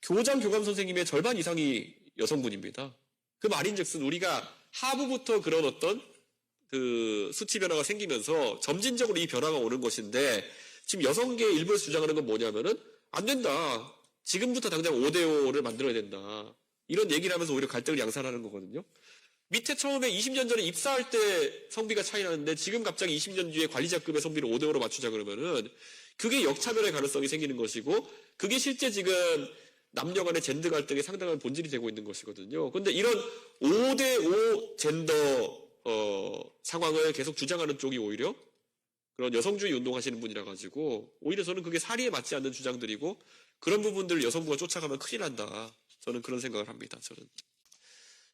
교장, 교감 선생님의 절반 이상이 여성분입니다. 그 말인즉슨 우리가 하부부터 그런 어떤 그 수치 변화가 생기면서 점진적으로 이 변화가 오는 것인데 지금 여성계 일부에서 주장하는 건 뭐냐면은 안 된다. 지금부터 당장 5대5를 만들어야 된다. 이런 얘기를 하면서 오히려 갈등을 양산하는 거거든요. 밑에 처음에 20년 전에 입사할 때 성비가 차이 나는데 지금 갑자기 20년 뒤에 관리자급의 성비를 5대5로 맞추자 그러면은 그게 역차별의 가능성이 생기는 것이고 그게 실제 지금 남녀 간의 젠더 갈등의 상당한 본질이 되고 있는 것이거든요. 그런데 이런 5대5 젠더 상황을 계속 주장하는 쪽이 오히려 그런 여성주의 운동하시는 분이라 가지고 오히려 저는 그게 사리에 맞지 않는 주장들이고 그런 부분들을 여성부가 쫓아가면 큰일 난다. 저는 그런 생각을 합니다. 저는.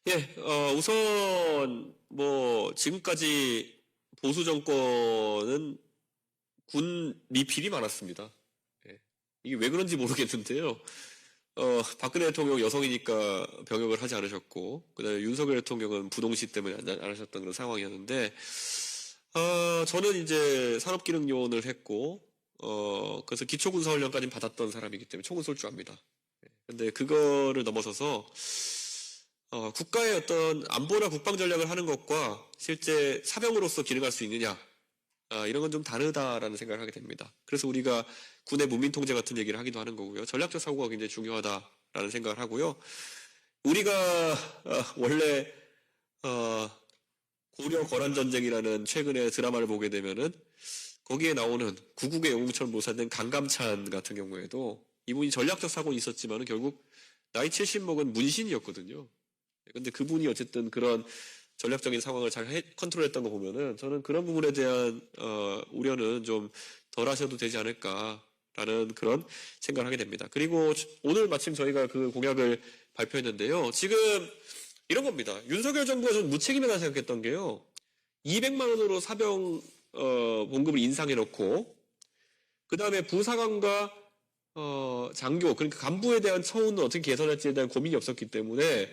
예, 우선 뭐 지금까지 보수 정권은 군 리필이 많았습니다. 예, 이게 왜 그런지 모르겠는데요. 박근혜 대통령 여성이니까 병역을 하지 않으셨고 그다음에 윤석열 대통령은 부동시 때문에 안 하셨던 그런 상황이었는데 저는 이제 산업기능요원을 했고 그래서 기초군사훈련까지 받았던 사람이기 때문에 총은 쏠 줄 압니다. 근데 그거를 넘어서서 국가의 어떤 안보나 국방 전략을 하는 것과 실제 사병으로서 기능할 수 있느냐 이런 건 좀 다르다라는 생각을 하게 됩니다. 그래서 우리가 군의 문민통제 같은 얘기를 하기도 하는 거고요. 전략적 사고가 굉장히 중요하다라는 생각을 하고요. 우리가 원래 고려 거란전쟁이라는 최근에 드라마를 보게 되면은 거기에 나오는 구국의 영웅처럼 묘사된 강감찬 같은 경우에도 이분이 전략적 사고는 있었지만 결국 나이 70 먹은 문신이었거든요. 근데 그분이 어쨌든 그런 전략적인 상황을 잘 컨트롤했던 거 보면은 저는 그런 부분에 대한 우려는 좀 덜 하셔도 되지 않을까라는 그런 생각을 하게 됩니다. 그리고 오늘 마침 저희가 그 공약을 발표했는데요. 지금 이런 겁니다. 윤석열 정부가 전 무책임하다 생각했던 게요. 200만 원으로 사병 봉급을 인상해놓고 그 다음에 부사관과 장교 그러니까 간부에 대한 처우는 어떻게 개선할지에 대한 고민이 없었기 때문에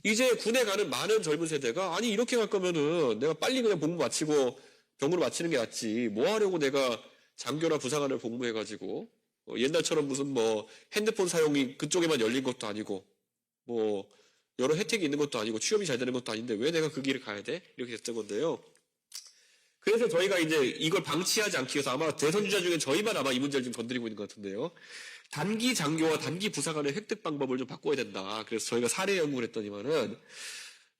이제 군에 가는 많은 젊은 세대가 아니 이렇게 갈 거면은 내가 빨리 그냥 복무 마치고 병으로 마치는 게 낫지 뭐 하려고 내가 장교나 부사관을 복무해가지고 옛날처럼 무슨 뭐 핸드폰 사용이 그쪽에만 열린 것도 아니고 뭐 여러 혜택이 있는 것도 아니고 취업이 잘 되는 것도 아닌데 왜 내가 그 길을 가야 돼? 이렇게 됐던 건데요. 그래서 저희가 이제 이걸 방치하지 않기 위해서 아마 대선 주자 중에 저희만 아마 이 문제를 좀 건드리고 있는 것 같은데요. 단기 장교와 단기 부사관의 획득 방법을 좀 바꿔야 된다. 그래서 저희가 사례 연구를 했더니만은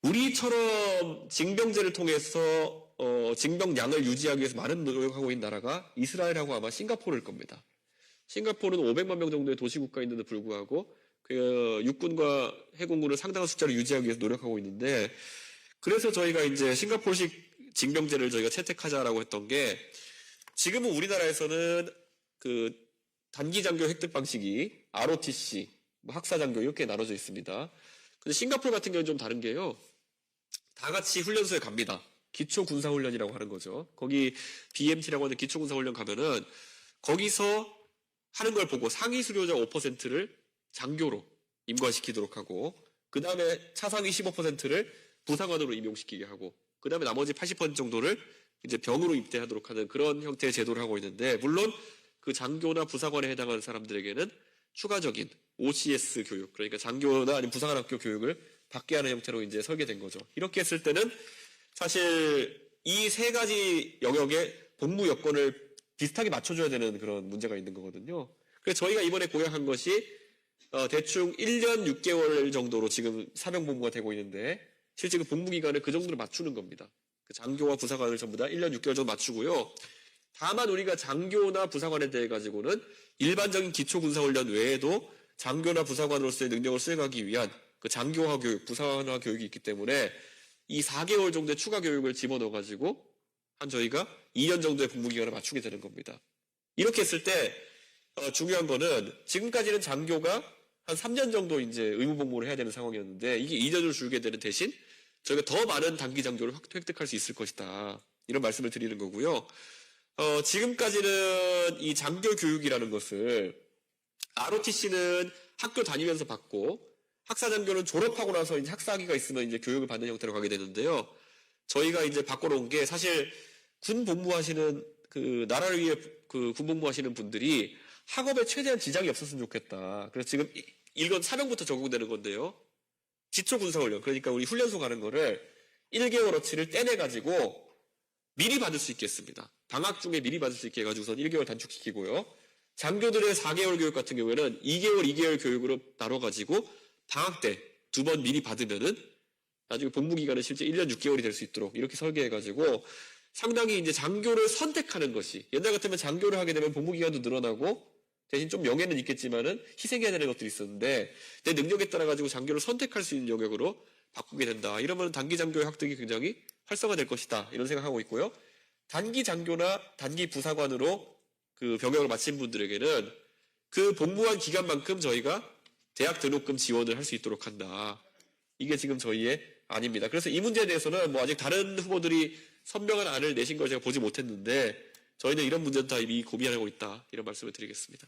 우리처럼 징병제를 통해서 징병량을 유지하기 위해서 많은 노력하고 있는 나라가 이스라엘하고 아마 싱가포르일 겁니다. 싱가포르는 500만 명 정도의 도시국가인데도 불구하고 그 육군과 해군군을 상당한 숫자로 유지하기 위해서 노력하고 있는데 그래서 저희가 이제 싱가포르식 징병제를 저희가 채택하자라고 했던 게 지금은 우리나라에서는 그 단기 장교 획득 방식이 ROTC, 학사 장교 이렇게 나눠져 있습니다. 근데 싱가포르 같은 경우는 좀 다른 게요. 다 같이 훈련소에 갑니다. 기초 군사 훈련이라고 하는 거죠. 거기 BMT라고 하는 기초 군사 훈련 가면은 거기서 하는 걸 보고 상위 수료자 5%를 장교로 임관시키도록 하고 그 다음에 차상위 15%를 부사관으로 임용시키게 하고 그 다음에 나머지 80% 정도를 이제 병으로 입대하도록 하는 그런 형태의 제도를 하고 있는데 물론 그 장교나 부사관에 해당하는 사람들에게는 추가적인 OCS 교육 그러니까 장교나 아니면 부사관 학교 교육을 받게 하는 형태로 이제 설계된 거죠. 이렇게 했을 때는 사실 이 세 가지 영역의 복무 여건을 비슷하게 맞춰줘야 되는 그런 문제가 있는 거거든요. 그래서 저희가 이번에 공약한 것이 대충 1년 6개월 정도로 지금 사병 복무가 되고 있는데 실제 그 복무 기간을 그 정도로 맞추는 겁니다. 그 장교와 부사관을 전부 다 1년 6개월 정도 맞추고요. 다만 우리가 장교나 부사관에 대해 가지고는 일반적인 기초군사훈련 외에도 장교나 부사관으로서의 능력을 수행하기 위한 그 장교화 교육, 부사관화 교육이 있기 때문에 이 4개월 정도의 추가 교육을 집어넣어 가지고 한 저희가 2년 정도의 복무 기간을 맞추게 되는 겁니다. 이렇게 했을 때 중요한 거는 지금까지는 장교가 한 3년 정도 이제 의무 복무를 해야 되는 상황이었는데 이게 2년을 줄게 되는 대신 저희가 더 많은 단기 장교를 획득할 수 있을 것이다. 이런 말씀을 드리는 거고요. 지금까지는 이 장교 교육이라는 것을 ROTC는 학교 다니면서 받고 학사 장교는 졸업하고 나서 이제 학사학위가 있으면 이제 교육을 받는 형태로 가게 되는데요. 저희가 이제 바꿔놓은 게 사실 군 복무하시는 그 나라를 위해 그 군 복무하시는 분들이 학업에 최대한 지장이 없었으면 좋겠다. 그래서 지금 이건 사병부터 적용되는 건데요. 기초군사훈련 그러니까 우리 훈련소 가는 거를 1개월어치를 떼내가지고 미리 받을 수 있겠습니다. 방학 중에 미리 받을 수 있게 해가지고선 1개월 단축시키고요. 장교들의 4개월 교육 같은 경우에는 2개월, 2개월 교육으로 나눠가지고 방학 때 2번 미리 받으면은 나중에 복무 기간은 실제 1년 6개월이 될 수 있도록 이렇게 설계해가지고 상당히 이제 장교를 선택하는 것이 옛날 같으면 장교를 하게 되면 복무 기간도 늘어나고 대신 좀 명예는 있겠지만은 희생해야 되는 것들이 있었는데 내 능력에 따라 가지고 장교를 선택할 수 있는 영역으로 바꾸게 된다. 이러면 단기 장교의 획득이 굉장히 활성화될 것이다. 이런 생각하고 있고요. 단기 장교나 단기 부사관으로 그 병역을 마친 분들에게는 그 복무한 기간만큼 저희가 대학 등록금 지원을 할 수 있도록 한다. 이게 지금 저희의 안입니다. 그래서 이 문제에 대해서는 뭐 아직 다른 후보들이 선명한 안을 내신 걸 제가 보지 못했는데 저희는 이런 문제는 다 이미 고민하고 있다. 이런 말씀을 드리겠습니다.